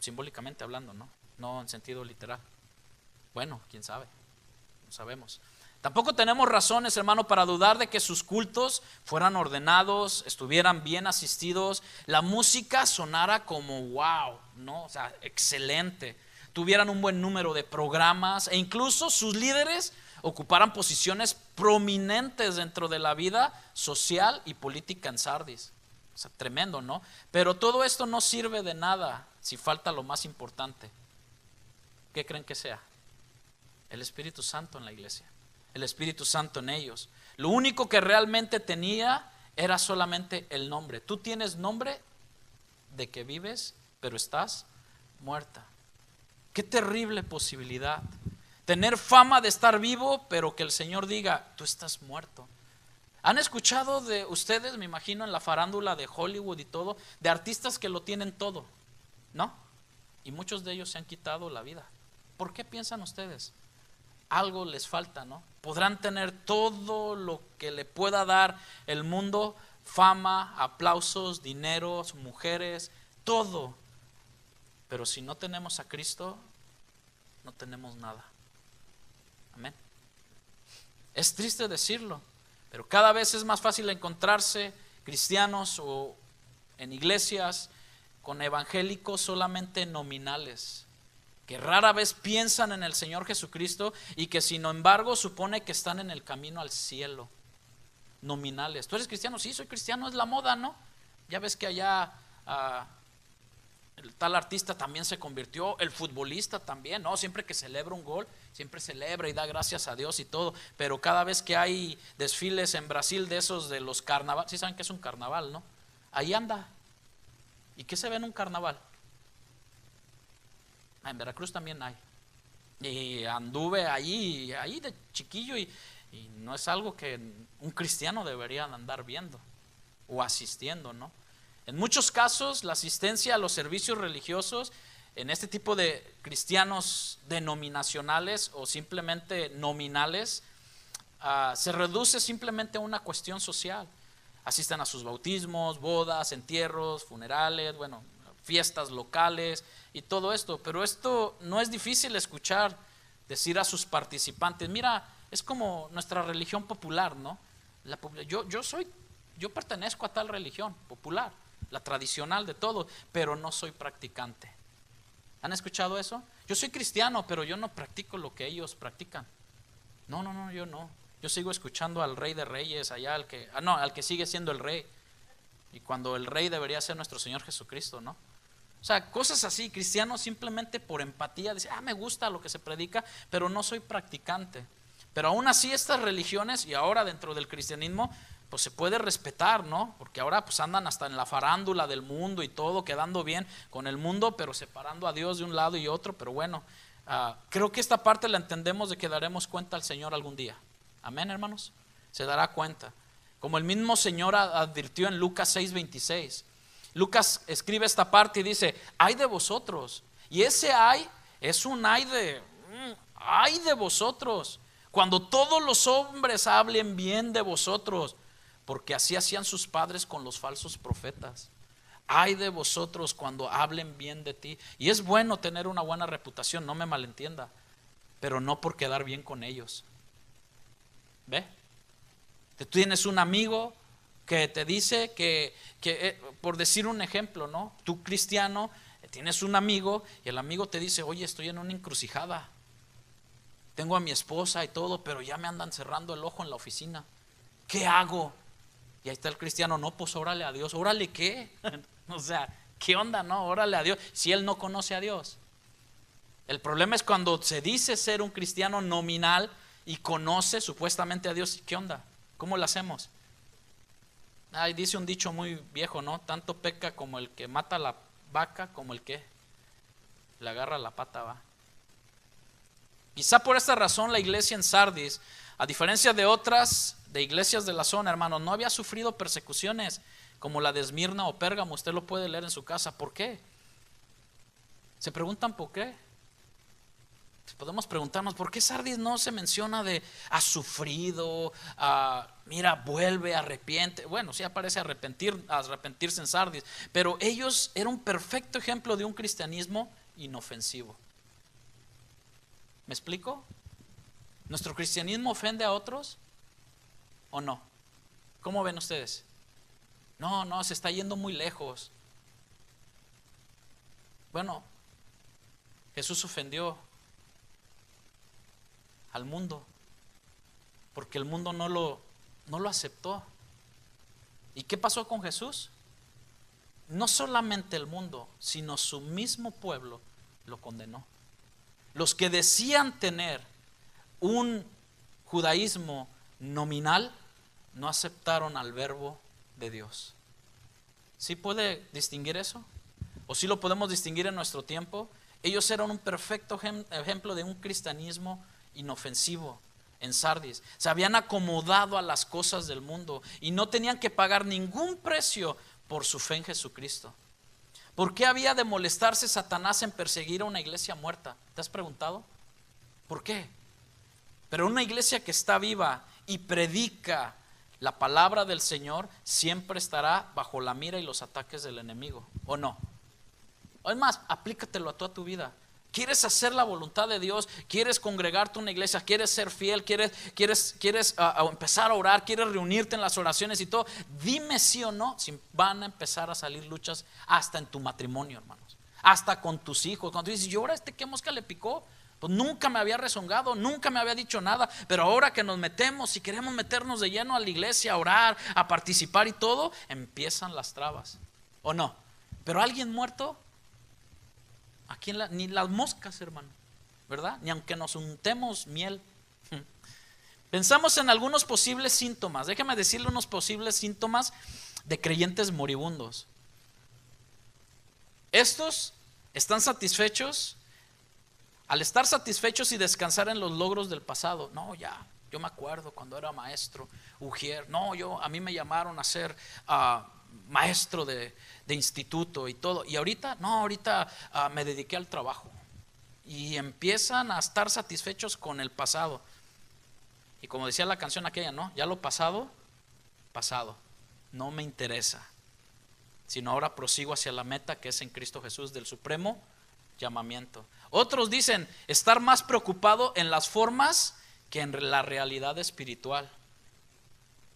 simbólicamente hablando, no en sentido literal. Bueno, quién sabe, no sabemos. Tampoco tenemos razones, hermano, para dudar de que sus cultos fueran ordenados, estuvieran bien asistidos, la música sonara como wow, ¿no? O sea, excelente, tuvieran un buen número de programas e incluso sus líderes ocuparan posiciones prominentes dentro de la vida social y política en Sardis. O sea, tremendo, ¿no? Pero todo esto no sirve de nada si falta lo más importante. ¿Qué creen que sea? El Espíritu Santo en la iglesia, el Espíritu Santo en ellos. Lo único que realmente tenía era solamente el nombre. Tú tienes nombre de que vives, pero estás muerta. Qué terrible posibilidad. Tener fama de estar vivo, pero que el Señor diga, tú estás muerto. ¿Han escuchado de ustedes, me imagino, en la farándula de Hollywood y todo, de artistas que lo tienen todo, ¿no? Y muchos de ellos se han quitado la vida. ¿Por qué piensan ustedes? Algo les falta, ¿no? Podrán tener todo lo que le pueda dar el mundo, fama, aplausos, dinero, mujeres, todo. Pero si no tenemos a Cristo, no tenemos nada. Amén. Es triste decirlo, pero cada vez es más fácil encontrarse cristianos o en iglesias con evangélicos solamente nominales, que rara vez piensan en el Señor Jesucristo y que sin embargo supone que están en el camino al cielo. Nominales. ¿Tú eres cristiano? Sí, soy cristiano, es la moda, ¿no? Ya ves que allá el tal artista también se convirtió, el futbolista también, ¿no? Siempre que celebra un gol, siempre celebra y da gracias a Dios y todo, pero cada vez que hay desfiles en Brasil de esos de los carnavales, ¿sí saben qué es un carnaval, no? Ahí anda. ¿Y qué se ve en un carnaval? En Veracruz también hay. Y anduve ahí de chiquillo y no es algo que un cristiano debería andar viendo o asistiendo, ¿no? En muchos casos la asistencia a los servicios religiosos en este tipo de cristianos denominacionales o simplemente nominales se reduce simplemente a una cuestión social. Asisten a sus bautismos, bodas, entierros, funerales, bueno, fiestas locales y todo esto, pero esto no es difícil escuchar decir a sus participantes, mira, es como nuestra religión popular, ¿no? Yo pertenezco a tal religión popular, la tradicional de todo, pero no soy practicante. ¿Han escuchado eso? Yo soy cristiano, pero yo no practico lo que ellos practican. No, yo no. Yo sigo escuchando al Rey de Reyes, allá al que sigue siendo el Rey. Y cuando el Rey debería ser nuestro Señor Jesucristo, ¿no? O sea, cosas así, cristianos simplemente por empatía, dicen, me gusta lo que se predica, pero no soy practicante. Pero aún así estas religiones, y ahora dentro del cristianismo, pues se puede respetar, ¿no? Porque ahora pues andan hasta en la farándula del mundo y todo, quedando bien con el mundo, pero separando a Dios de un lado y otro. Pero bueno, creo que esta parte la entendemos de que daremos cuenta al Señor algún día. Amén, hermanos. Se dará cuenta. Como el mismo Señor advirtió en Lucas 6:26. Lucas escribe esta parte y dice, ay de vosotros. Y ese ay es un ay de vosotros, cuando todos los hombres hablen bien de vosotros, porque así hacían sus padres con los falsos profetas. Ay de vosotros cuando hablen bien de ti. Y es bueno tener una buena reputación, no me malentienda, pero no por quedar bien con ellos. ¿Ve? Tú tienes un amigo que te dice que por decir un ejemplo, ¿no? Tú cristiano, tienes un amigo y el amigo te dice, oye, estoy en una encrucijada. Tengo a mi esposa y todo, pero ya me andan cerrando el ojo en la oficina. ¿Qué hago? Y ahí está el cristiano, no, pues órale a Dios. ¿Órale qué? O sea, ¿qué onda? No, órale a Dios, si él no conoce a Dios. El problema es cuando se dice ser un cristiano nominal y conoce supuestamente a Dios. ¿Qué onda? ¿Cómo lo hacemos? Dice un dicho muy viejo, ¿no? Tanto peca como el que mata la vaca como el que le agarra la pata, va. Quizá por esta razón la iglesia en Sardis, a diferencia de otras de iglesias de la zona, hermanos, no había sufrido persecuciones como la de Esmirna o Pérgamo. Usted lo puede leer en su casa. ¿Por qué? ¿Se preguntan por qué? Podemos preguntarnos, ¿por qué Sardis no se menciona de ha sufrido, mira, vuelve, arrepiente? Bueno, sí aparece arrepentirse en Sardis, pero ellos eran un perfecto ejemplo de un cristianismo inofensivo. ¿Me explico? ¿Nuestro cristianismo ofende a otros o no? ¿Cómo ven ustedes? No, se está yendo muy lejos. Bueno, Jesús ofendió al mundo porque el mundo no lo aceptó. ¿Y qué pasó con Jesús? No solamente el mundo, sino su mismo pueblo lo condenó. Los que decían tener un judaísmo nominal no aceptaron al verbo de Dios. ¿Sí puede distinguir eso? ¿O sí lo podemos distinguir en nuestro tiempo? Ellos eran un perfecto ejemplo de un cristianismo inofensivo en Sardis. Se habían acomodado a las cosas del mundo y no tenían que pagar ningún precio por su fe en Jesucristo. ¿Por qué había de molestarse Satanás en perseguir a una iglesia muerta? ¿Te has preguntado? ¿Por qué? Pero una iglesia que está viva y predica la palabra del Señor siempre estará bajo la mira y los ataques del enemigo, ¿o no? Es más, aplícatelo a toda tu vida. ¿Quieres hacer la voluntad de Dios? ¿Quieres congregarte a una iglesia? ¿Quieres ser fiel? ¿Quieres empezar a orar? ¿Quieres reunirte en las oraciones y todo? Dime sí o no, si van a empezar a salir luchas hasta en tu matrimonio, hermanos. Hasta con tus hijos. Cuando tú dices, ¿y ahora qué mosca le picó? Pues nunca me había rezongado, nunca me había dicho nada, pero ahora que nos metemos, si queremos meternos de lleno a la iglesia, a orar, a participar y todo, empiezan las trabas, ¿o no? Pero alguien muerto, aquí ni las moscas, hermano, ¿verdad? Ni aunque nos untemos miel. Pensamos en algunos posibles síntomas. Déjame decirle unos posibles síntomas de creyentes moribundos. Estos están satisfechos. Al estar satisfechos y descansar en los logros del pasado. No, yo me acuerdo cuando era maestro, ujier. No, a mí me llamaron a ser maestro de instituto y todo. Y ahorita me dediqué al trabajo. Y empiezan a estar satisfechos con el pasado. Y como decía la canción aquella, ¿no? Ya lo pasado, no me interesa. Sino ahora prosigo hacia la meta que es en Cristo Jesús del supremo llamamiento. Otros dicen estar más preocupado en las formas que en la realidad espiritual.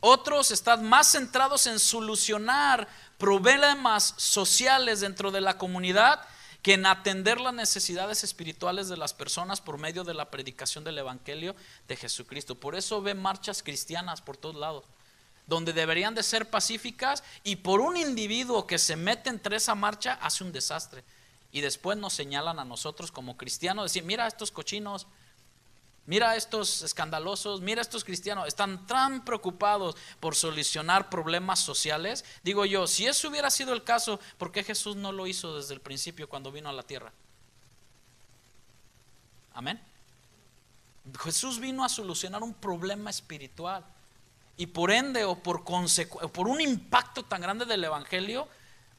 Otros están más centrados en solucionar problemas sociales dentro de la comunidad que en atender las necesidades espirituales de las personas por medio de la predicación del evangelio de Jesucristo. Por eso ven marchas cristianas por todos lados, donde deberían de ser pacíficas, y por un individuo que se mete entre esa marcha hace un desastre. Y después nos señalan a nosotros como cristianos, decir, mira estos cochinos, mira estos escandalosos, mira estos cristianos, están tan preocupados por solucionar problemas sociales. Digo yo, si eso hubiera sido el caso, ¿por qué Jesús no lo hizo desde el principio cuando vino a la tierra? Amén. Jesús vino a solucionar un problema espiritual. Y por ende o por un impacto tan grande del evangelio,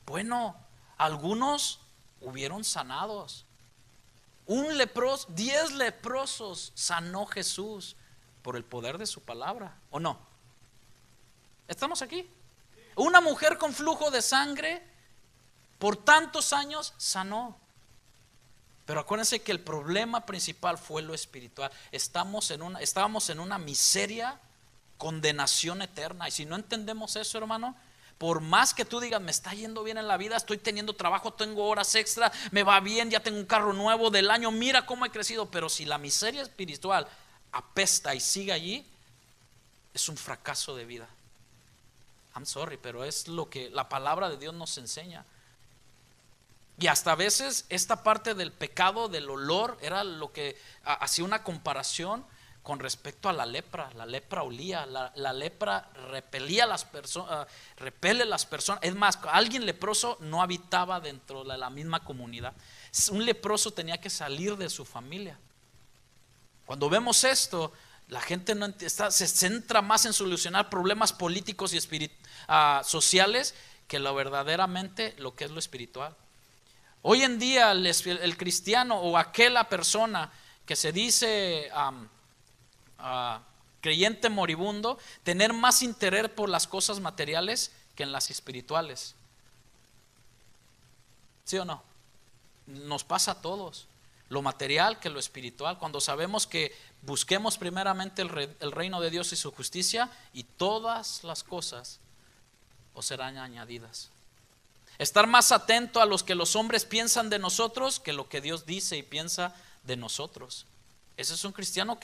bueno, algunos hubieron sanados. 10 leprosos sanó Jesús por el poder de su palabra, ¿o no? ¿Estamos aquí? Una mujer con flujo de sangre por tantos años sanó. Pero acuérdense que el problema principal fue lo espiritual. Estábamos en una miseria, condenación eterna. Y si no entendemos eso, hermano, por más que tú digas, me está yendo bien en la vida, estoy teniendo trabajo, tengo horas extra, me va bien, ya tengo un carro nuevo del año, mira cómo he crecido. Pero si la miseria espiritual apesta y sigue allí, es un fracaso de vida. I'm sorry, pero es lo que la palabra de Dios nos enseña. Y hasta a veces esta parte del pecado, del olor, era lo que hacía una comparación con respecto a la lepra. La lepra olía, la lepra repelía a las personas, repele a las personas. Es más, alguien leproso no habitaba dentro de la misma comunidad. Un leproso tenía que salir de su familia. Cuando vemos esto, la gente no se centra más en solucionar problemas políticos y sociales que verdaderamente lo que es lo espiritual. Hoy en día el cristiano o aquella persona que se dice creyente moribundo, tener más interés por las cosas materiales que en las espirituales. ¿Sí o no? Nos pasa a todos. Lo material que lo espiritual. Cuando sabemos que busquemos primeramente el reino de Dios y su justicia, y todas las cosas os serán añadidas. Estar más atento a los que los hombres piensan de nosotros que lo que Dios dice y piensa de nosotros. Ese es un cristiano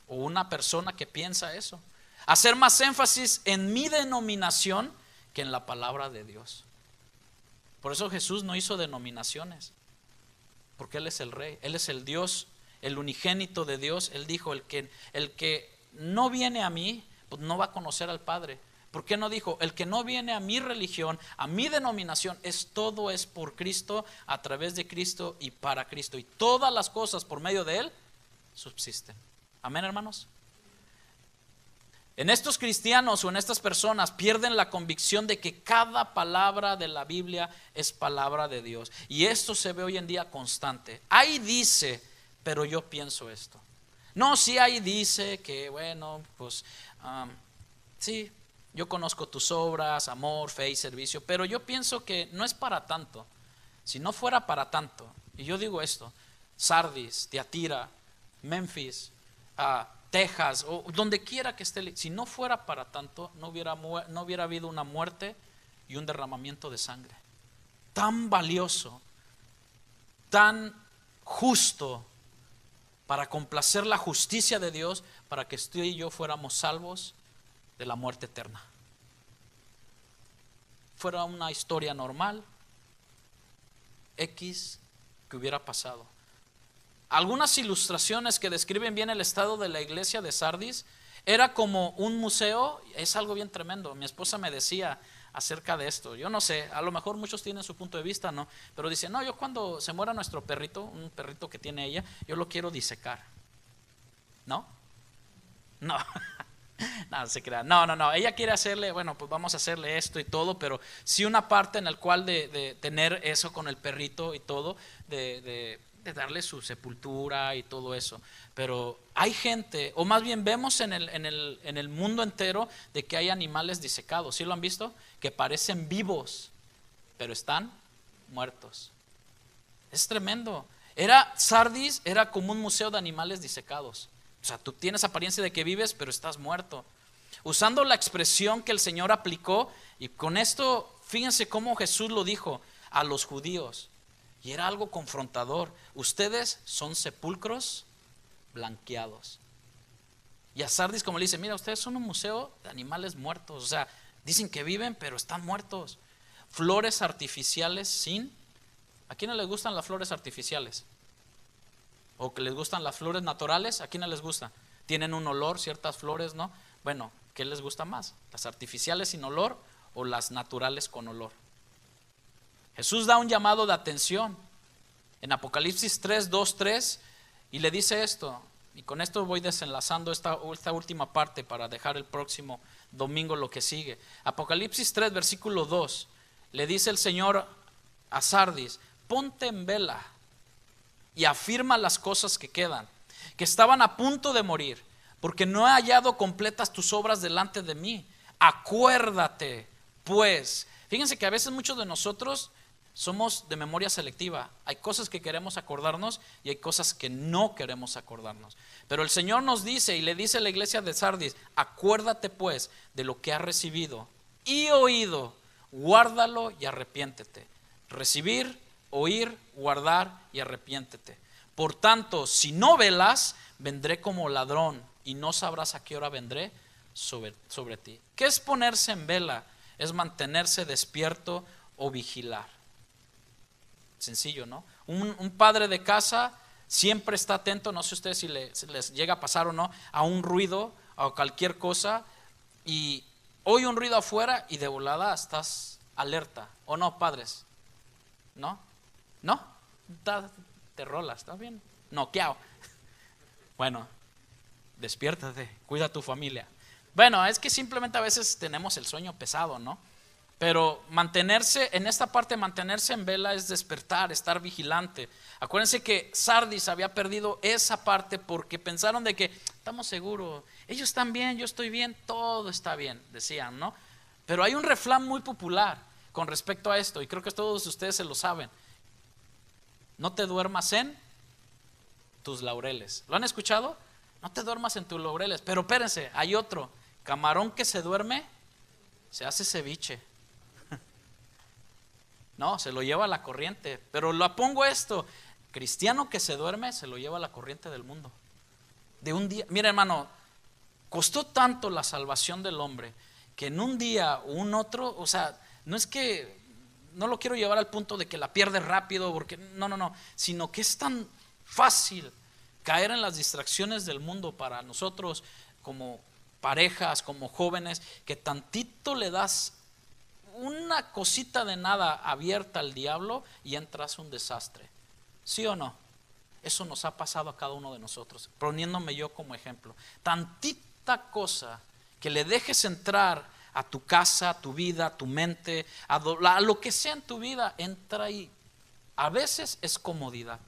o una persona que piensa eso. Hacer más énfasis en mi denominación que en la palabra de Dios. Por eso Jesús no hizo denominaciones, porque Él es el Rey, Él es el Dios, el unigénito de Dios. Él dijo, el que no viene a mí, pues no va a conocer al Padre. ¿Por qué no dijo? El que no viene a mi religión, a mi denominación, todo es por Cristo, a través de Cristo y para Cristo. Y todas las cosas por medio de Él subsisten. Amén, hermanos. En estos cristianos o en estas personas pierden la convicción de que cada palabra de la Biblia es palabra de Dios. Y esto se ve hoy en día constante. Ahí dice, pero yo pienso esto. No, sí, ahí dice que bueno, pues sí, yo conozco tus obras, amor, fe y servicio, pero yo pienso que no es para tanto. Si no fuera para tanto, y yo digo esto, Sardis, Tiatira, Memphis, Texas o donde quiera que esté, si no fuera para tanto, no hubiera habido una muerte y un derramamiento de sangre. Tan valioso, tan justo para complacer la justicia de Dios, para que usted y yo fuéramos salvos de la muerte eterna. Fuera una historia normal, X, que hubiera pasado. Algunas ilustraciones que describen bien el estado de la iglesia de Sardis, era como un museo. Es algo bien tremendo. Mi esposa me decía acerca de esto, yo no sé, a lo mejor muchos tienen su punto de vista, ¿no? Pero dice, no, yo cuando se muera nuestro perrito, un perrito que tiene ella, yo lo quiero disecar. ¿No? No. No, se crea. No, ella quiere hacerle, bueno, pues vamos a hacerle esto y todo, pero sí una parte en la cual de tener eso con el perrito y todo, de darle su sepultura y todo eso. Pero hay gente, o más bien vemos en el mundo entero, de que hay animales disecados. ¿Sí lo han visto? Que parecen vivos, pero están muertos. Es tremendo. Sardis era como un museo de animales disecados. O sea, tú tienes apariencia de que vives, pero estás muerto. Usando la expresión que el Señor aplicó, y con esto, fíjense cómo Jesús lo dijo a los judíos. Y era algo confrontador. Ustedes son sepulcros blanqueados. Y a Sardis, como le dice, mira, ustedes son un museo de animales muertos. O sea, dicen que viven, pero están muertos. Flores artificiales ¿A quiénes les gustan las flores artificiales? ¿O que les gustan las flores naturales? ¿A quiénes les gusta? Tienen un olor, ciertas flores, ¿no? Bueno, ¿qué les gusta más? ¿Las artificiales sin olor o las naturales con olor? Jesús da un llamado de atención en Apocalipsis 3, 2, 3 y le dice esto, y con esto voy desenlazando esta última parte para dejar el próximo domingo lo que sigue. Apocalipsis 3, versículo 2, le dice el Señor a Sardis, ponte en vela y afirma las cosas que quedan, que estaban a punto de morir, porque no he hallado completas tus obras delante de mí. Acuérdate, pues. Fíjense que a veces muchos de nosotros somos de memoria selectiva. Hay cosas que queremos acordarnos y hay cosas que no queremos acordarnos. Pero el Señor nos dice y le dice a la iglesia de Sardis, acuérdate pues de lo que has recibido y oído, guárdalo y arrepiéntete. Recibir, oír, guardar y arrepiéntete. Por tanto, si no velas, vendré como ladrón y no sabrás a qué hora vendré sobre ti. ¿Qué es ponerse en vela? Es mantenerse despierto o vigilar. Sencillo, ¿no? Un padre de casa siempre está atento, no sé ustedes si les llega a pasar o no, a un ruido o cualquier cosa, y oye un ruido afuera y de volada estás alerta, ¿o no, padres? ¿No? ¿No? Te rolas, ¿está bien? Noqueado. Bueno, despiértate, cuida a tu familia. Bueno, es que simplemente a veces tenemos el sueño pesado, ¿no? Pero mantenerse, en esta parte mantenerse en vela es despertar, estar vigilante. Acuérdense que Sardis había perdido esa parte porque pensaron de que estamos seguros, ellos están bien, yo estoy bien, todo está bien, decían, ¿no? Pero hay un refrán muy popular con respecto a esto, y creo que todos ustedes se lo saben: no te duermas en tus laureles. ¿Lo han escuchado? No te duermas en tus laureles. Pero espérense, hay otro: camarón que se duerme se hace ceviche. No, se lo lleva a la corriente. Pero lo pongo esto: cristiano que se duerme se lo lleva a la corriente del mundo. De un día, mira hermano, costó tanto la salvación del hombre que en un día o un otro, o sea, no es que, no lo quiero llevar al punto de que la pierdes rápido, porque no, sino que es tan fácil caer en las distracciones del mundo para nosotros como parejas, como jóvenes, que tantito le das una cosita de nada abierta al diablo y entras un desastre. ¿Sí o no? Eso nos ha pasado a cada uno de nosotros, poniéndome yo como ejemplo. Tantita cosa que le dejes entrar a tu casa, a tu vida, a tu mente, a lo que sea en tu vida, entra ahí. A veces es comodidad.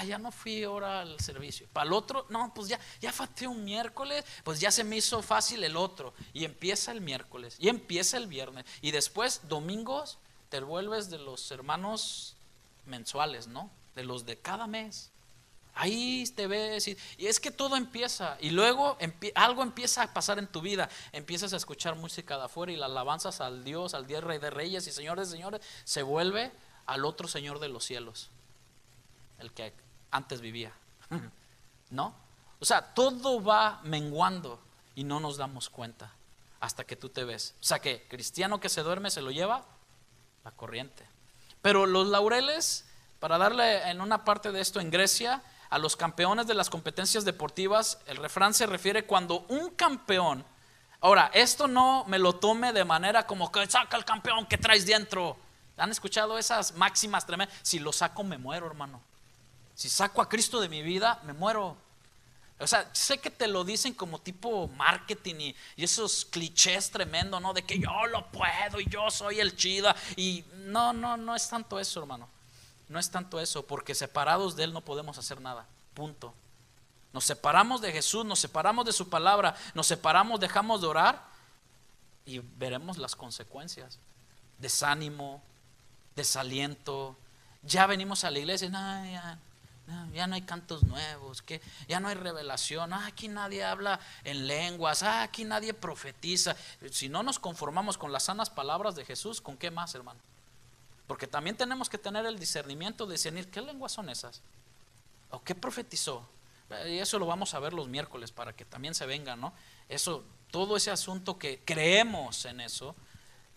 Ya no fui ahora al servicio. Para el otro, no, pues ya falté un miércoles, pues ya se me hizo fácil el otro. Y empieza el miércoles, y empieza el viernes, y después domingos te vuelves de los hermanos mensuales, ¿no? De los de cada mes. Ahí te ves y es que todo empieza, y luego algo empieza a pasar en tu vida. Empiezas a escuchar música de afuera y las alabanzas al Dios, al Dios Rey de Reyes y Señor de Señores, se vuelve al otro Señor de los cielos, el que antes vivía. ¿No? O sea, todo va menguando y no nos damos cuenta hasta que tú te ves. O sea, que cristiano que se duerme se lo lleva la corriente. Pero los laureles, para darle en una parte de esto, en Grecia, a los campeones de las competencias deportivas, el refrán se refiere cuando un campeón, ahora, esto no me lo tome de manera como que saca el campeón que traes dentro. ¿Han escuchado esas máximas tremendas? Si lo saco me muero, hermano. Si saco a Cristo de mi vida, me muero. O sea, sé que te lo dicen como tipo marketing y esos clichés tremendos, ¿no? De que yo lo puedo y yo soy el chida. Y no es tanto eso, hermano. No es tanto eso, porque separados de Él no podemos hacer nada. Punto. Nos separamos de Jesús, nos separamos de su palabra, nos separamos, dejamos de orar y veremos las consecuencias. Desánimo, desaliento. Ya venimos a la iglesia y ya no hay cantos nuevos, que ya no hay revelación, aquí nadie habla en lenguas, aquí nadie profetiza. Si no nos conformamos con las sanas palabras de Jesús, ¿con qué más, hermano? Porque también tenemos que tener el discernimiento de discernir qué lenguas son esas o qué profetizó. Y eso lo vamos a ver los miércoles para que también se venga, ¿no? Eso, todo ese asunto que creemos en eso,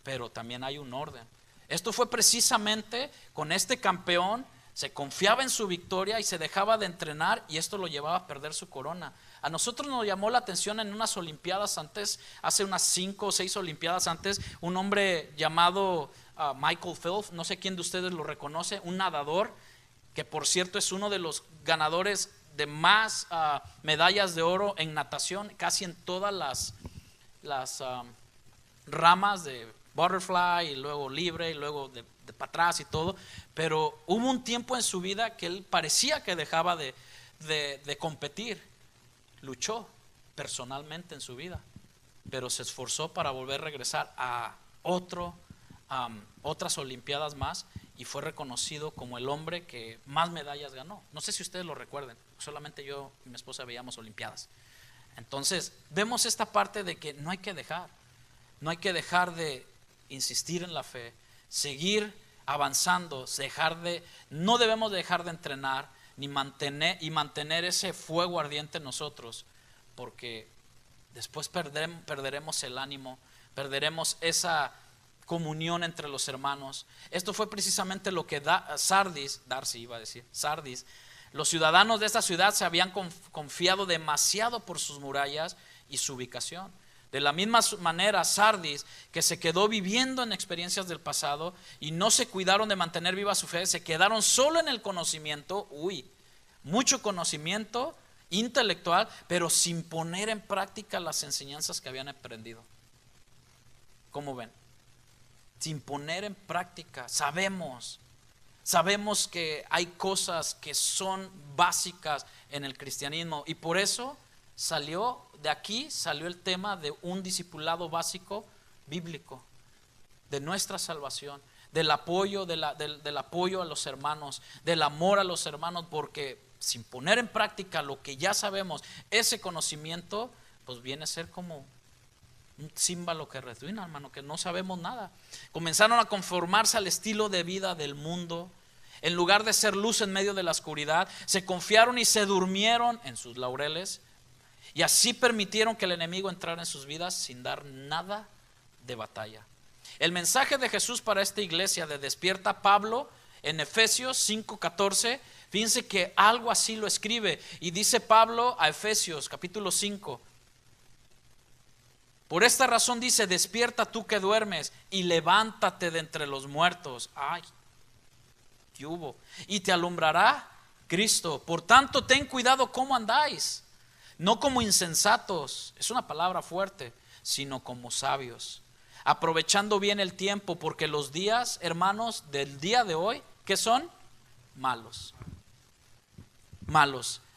pero también hay un orden. Esto fue precisamente con este campeón. Se confiaba en su victoria y se dejaba de entrenar, y esto lo llevaba a perder su corona. A nosotros nos llamó la atención en unas olimpiadas antes, hace unas 5 o 6 olimpiadas antes, un hombre llamado Michael Phelps, no sé quién de ustedes lo reconoce, un nadador que por cierto es uno de los ganadores de más medallas de oro en natación, casi en todas las ramas de butterfly y luego libre y luego de para atrás y todo. Pero hubo un tiempo en su vida que él parecía que dejaba de competir. Luchó personalmente en su vida, pero se esforzó para volver a regresar a otras olimpiadas más, y fue reconocido como el hombre que más medallas ganó. No sé si ustedes lo recuerden, solamente yo y mi esposa veíamos olimpiadas. Entonces vemos esta parte de que no hay que dejar de insistir en la fe, seguir avanzando, no debemos dejar de entrenar ni mantener ese fuego ardiente en nosotros, porque después perderemos el ánimo, perderemos esa comunión entre los hermanos. Esto fue precisamente lo que Sardis Los ciudadanos de esta ciudad se habían confiado demasiado por sus murallas y su ubicación. De la misma manera, Sardis, que se quedó viviendo en experiencias del pasado y no se cuidaron de mantener viva su fe, se quedaron solo en el conocimiento, mucho conocimiento intelectual, pero sin poner en práctica las enseñanzas que habían aprendido. ¿Cómo ven? Sin poner en práctica. Sabemos que hay cosas que son básicas en el cristianismo, y por eso salió el tema de un discipulado básico bíblico, de nuestra salvación, del apoyo, del apoyo a los hermanos, del amor a los hermanos, porque sin poner en práctica lo que ya sabemos, ese conocimiento, pues viene a ser como un címbalo que resuena, hermano, que no sabemos nada. Comenzaron a conformarse al estilo de vida del mundo. En lugar de ser luz en medio de la oscuridad, se confiaron y se durmieron en sus laureles, y así permitieron que el enemigo entrara en sus vidas sin dar nada de batalla. El mensaje de Jesús para esta iglesia de despierta, Pablo en Efesios 5:14, fíjense que algo así lo escribe, y dice Pablo a Efesios capítulo 5: por esta razón dice, despierta tú que duermes y levántate de entre los muertos. Ay, ¿qué hubo? Y te alumbrará Cristo. Por tanto, ten cuidado cómo andáis, no como insensatos, es una palabra fuerte, sino como sabios, aprovechando bien el tiempo, porque los días, hermanos, del día de hoy, ¿qué son? Malos.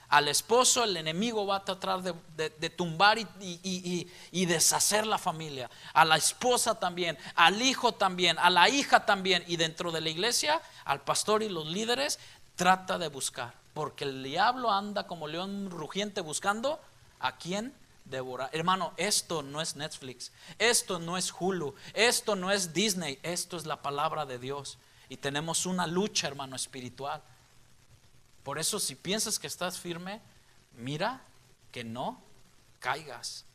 Al esposo el enemigo va a tratar de tumbar y deshacer la familia. A la esposa también, al hijo también, a la hija también. Y dentro de la iglesia, al pastor y los líderes trata de buscar. Porque el diablo anda como león rugiente buscando a quien devorar. Hermano, esto no es Netflix, esto no es Hulu, esto no es Disney, esto es la palabra de Dios. Y tenemos una lucha, hermano, espiritual. Por eso, si piensas que estás firme, mira que no caigas.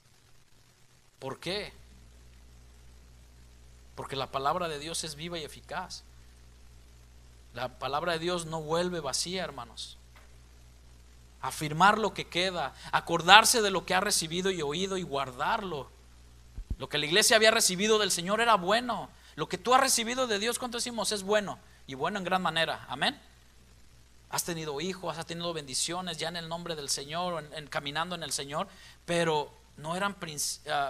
¿Por qué? Porque la palabra de Dios es viva y eficaz. La palabra de Dios no vuelve vacía, hermanos. Afirmar lo que queda, acordarse de lo que ha recibido y oído y guardarlo. Lo que la iglesia había recibido del Señor era bueno. Lo que tú has recibido de Dios, ¿cuánto decimos? Es bueno, y bueno en gran manera. Amén. Has tenido hijos, has tenido bendiciones ya en el nombre del Señor, caminando en el Señor, pero no eran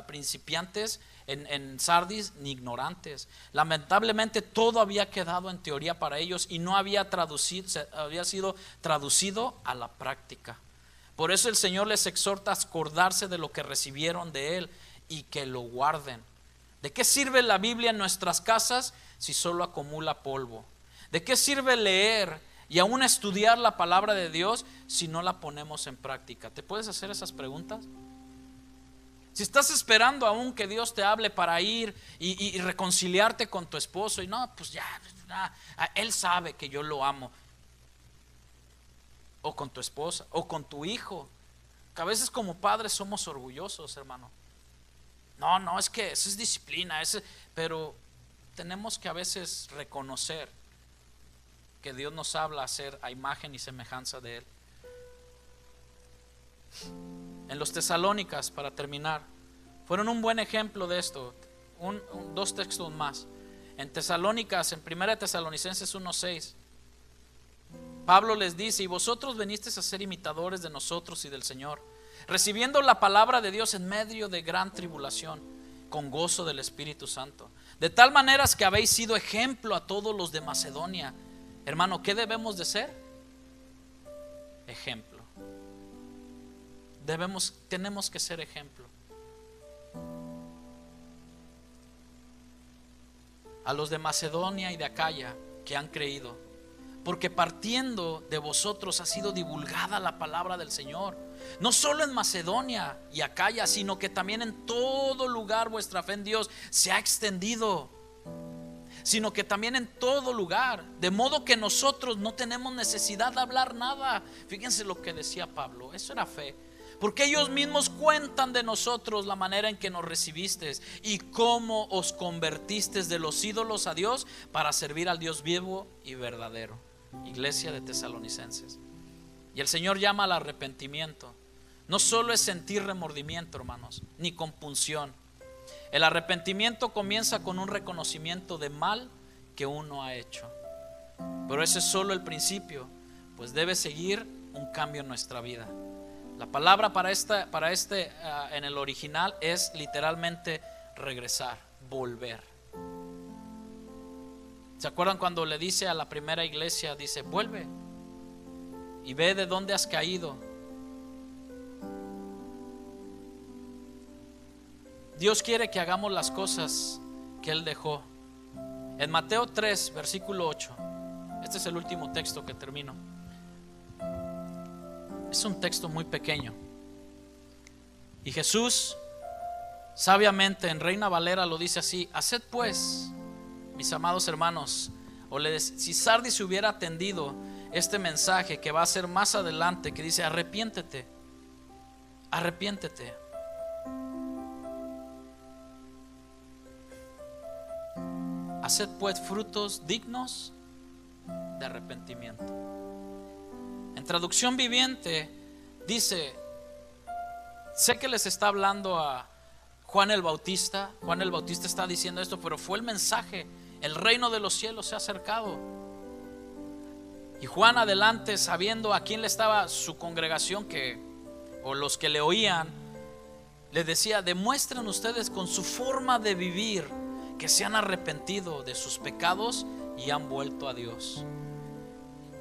principiantes en Sardis ni ignorantes. Lamentablemente todo había quedado en teoría para ellos y no había sido traducido a la práctica. Por eso el Señor les exhorta a acordarse de lo que recibieron de Él y que lo guarden. ¿De qué sirve la Biblia en nuestras casas si solo acumula polvo? ¿De qué sirve leer y aún estudiar la palabra de Dios si no la ponemos en práctica? ¿Te puedes hacer esas preguntas? Si estás esperando aún que Dios te hable para ir y reconciliarte con tu esposo, y no, pues ya, Él sabe que yo lo amo, o con tu esposa, o con tu hijo, que a veces como padres somos orgullosos, hermano. No, es que eso es disciplina, pero tenemos que a veces reconocer que Dios nos habla a ser a imagen y semejanza de Él. En los Tesalónicas, para terminar, fueron un buen ejemplo de esto. Dos textos más. En Tesalónicas, en 1 Tesalonicenses 1:6, Pablo les dice: y vosotros venisteis a ser imitadores de nosotros y del Señor, recibiendo la palabra de Dios en medio de gran tribulación, con gozo del Espíritu Santo, de tal manera que habéis sido ejemplo a todos los de Macedonia. Hermano, ¿qué debemos de ser? Ejemplo. Tenemos que ser ejemplo. A los de Macedonia y de Acaya que han creído, porque partiendo de vosotros ha sido divulgada la palabra del Señor, no solo en Macedonia y Acaya, sino que también en todo lugar vuestra fe en Dios se ha extendido. Sino que también en todo lugar, de modo que nosotros no tenemos necesidad de hablar nada. Fíjense lo que decía Pablo, eso era fe. Porque ellos mismos cuentan de nosotros la manera en que nos recibisteis y cómo os convertisteis de los ídolos a Dios para servir al Dios vivo y verdadero. Iglesia de Tesalonicenses, Y el Señor llama al arrepentimiento. No solo es sentir remordimiento, hermanos, ni compunción. El arrepentimiento comienza con un reconocimiento de mal que uno ha hecho. Pero ese es solo el principio, pues debe seguir un cambio en nuestra vida. La palabra para este en el original es literalmente regresar, volver. ¿Se acuerdan cuando le dice a la primera iglesia? Dice, vuelve y ve de dónde has caído. Dios quiere que hagamos las cosas que Él dejó. En Mateo 3, versículo 8, este es el último texto que termino. Es un texto muy pequeño. Y Jesús, sabiamente en Reina Valera lo dice así: haced pues, mis amados hermanos, si Sardis hubiera atendido este mensaje que va a ser más adelante, que dice arrepiéntete, arrepiéntete. Haced pues frutos dignos de arrepentimiento. En traducción viviente dice, sé que les está hablando a Juan el Bautista. Juan el Bautista está diciendo esto, pero fue el mensaje: el reino de los cielos se ha acercado. Y Juan adelante, sabiendo a quién le estaba su congregación, o los que le oían, le decía: demuestren ustedes con su forma de vivir que se han arrepentido de sus pecados y han vuelto a Dios.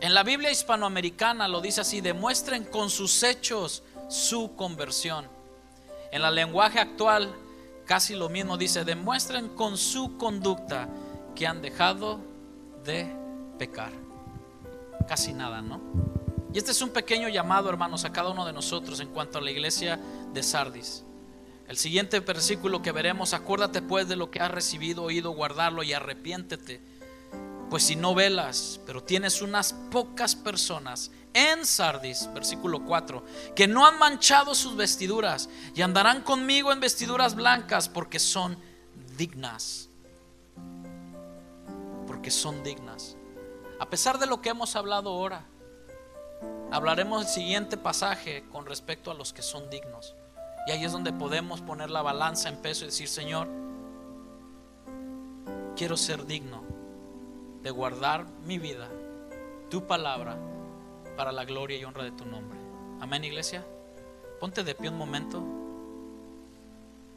En la Biblia hispanoamericana lo dice así: demuestren con sus hechos su conversión. En el lenguaje actual casi lo mismo, dice: demuestren con su conducta que han dejado de pecar. Casi nada, ¿no? Y este es un pequeño llamado, hermanos, a cada uno de nosotros en cuanto a la iglesia de Sardis. El siguiente versículo que veremos: acuérdate pues de lo que has recibido, oído, guardarlo y arrepiéntete. Pues si no velas, pero tienes unas pocas personas en Sardis, versículo 4, que no han manchado sus vestiduras y andarán conmigo en vestiduras blancas, porque son dignas. Porque son dignas. A pesar de lo que hemos hablado ahora, hablaremos el siguiente pasaje con respecto a los que son dignos. Y ahí es donde podemos poner la balanza en peso y decir: Señor, quiero ser digno de guardar mi vida, tu palabra, para la gloria y honra de tu nombre. Amén, iglesia. Ponte de pie un momento.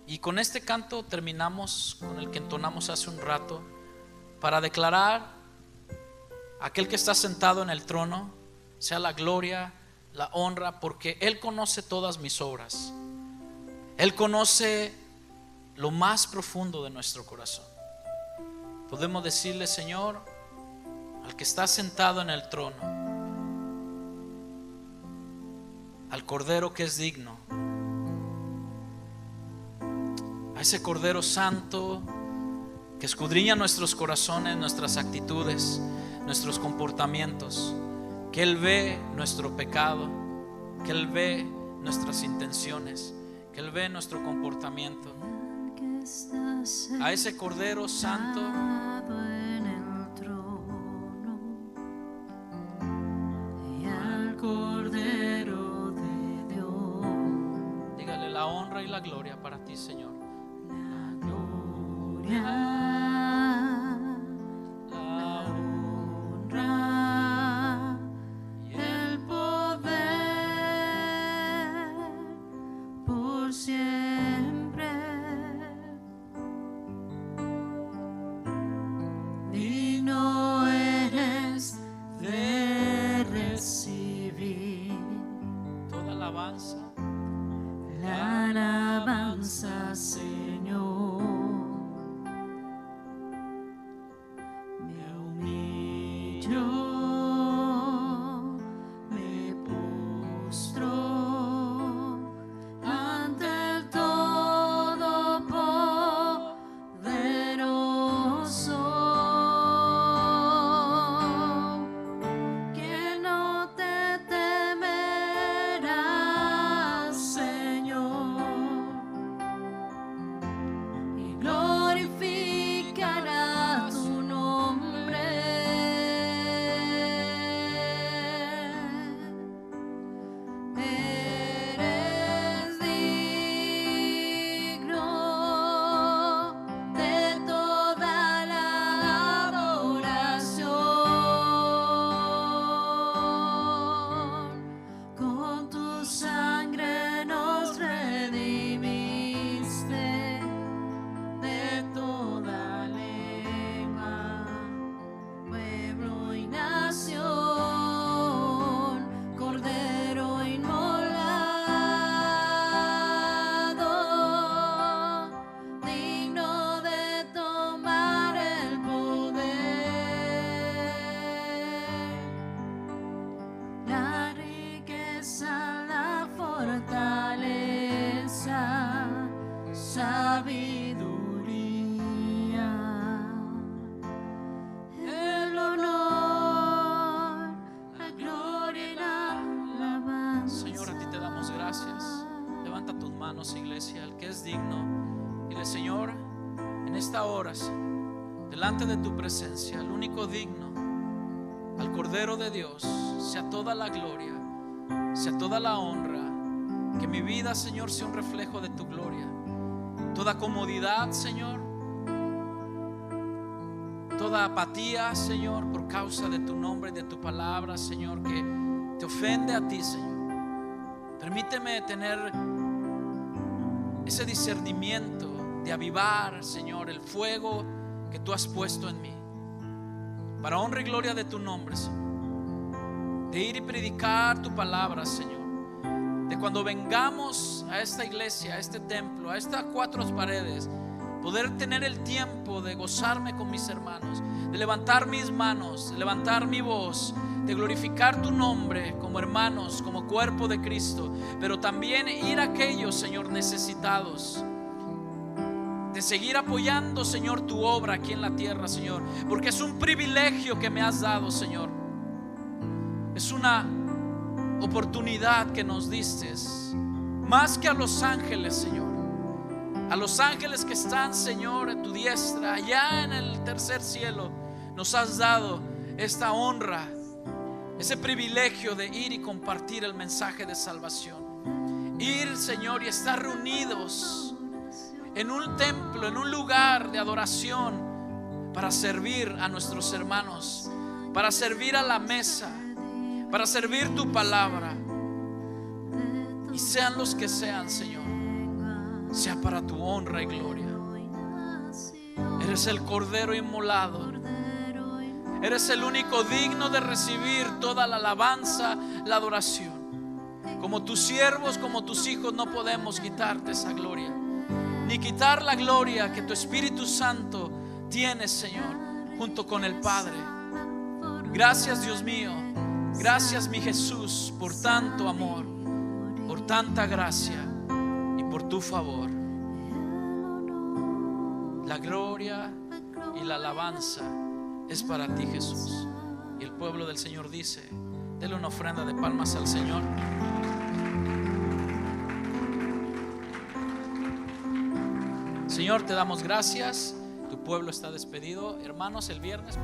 Y con este canto terminamos con el que entonamos hace un rato, para declarar: aquel que está sentado en el trono, sea la gloria, la honra, porque Él conoce todas mis obras. Él conoce lo más profundo de nuestro corazón. Podemos decirle: Señor, al que está sentado en el trono, al Cordero que es digno, a ese Cordero Santo que escudriña nuestros corazones, nuestras actitudes, nuestros comportamientos, que Él ve nuestro pecado, que Él ve nuestras intenciones, que Él ve nuestro comportamiento. A ese Cordero Santo en el trono, y al Cordero de Dios, dígale: la honra y la gloria para ti, Señor. la gloria, La honra y el poder por siempre. digno. Dile: Señor, en esta hora, Señor, delante de tu presencia, el único digno, al Cordero de Dios, sea toda la gloria, sea toda la honra. Que mi vida, Señor, sea un reflejo de tu gloria. Toda comodidad, Señor, toda apatía, Señor, por causa de tu nombre y de tu palabra, Señor, que te ofende a ti, Señor. Permíteme tener ese discernimiento de avivar, Señor, el fuego que tú has puesto en mí, para honra y gloria de tu nombre, Señor. De ir y predicar tu palabra, Señor. De cuando vengamos a esta iglesia, a este templo, a estas 4 paredes, poder tener el tiempo de gozarme con mis hermanos, de levantar mis manos, de levantar mi voz, de glorificar tu nombre como hermanos, como cuerpo de Cristo, pero también ir a aquellos, Señor, necesitados, de seguir apoyando, Señor, tu obra aquí en la tierra, Señor, porque es un privilegio que me has dado, Señor. Es una oportunidad que nos diste, más que a los ángeles, Señor, a los ángeles que están, Señor, a tu diestra, allá en el tercer cielo. Nos has dado esta honra, ese privilegio de ir y compartir el mensaje de salvación. Ir, Señor, y estar reunidos en un templo, en un lugar de adoración, para servir a nuestros hermanos, para servir a la mesa, para servir tu palabra. Y sean los que sean, Señor, sea para tu honra y gloria. Eres el Cordero inmolado. Eres el único digno de recibir toda la alabanza, la adoración. Como tus siervos, como tus hijos, no podemos quitarte esa gloria, ni quitar la gloria que tu Espíritu Santo tiene, Señor, junto con el Padre. Gracias, Dios mío. Gracias, mi Jesús, por tanto amor, por tanta gracia y por tu favor. La gloria y la alabanza es para ti, Jesús. Y el pueblo del Señor dice: dele una ofrenda de palmas al Señor. Señor, te damos gracias. Tu pueblo está despedido. Hermanos, el viernes,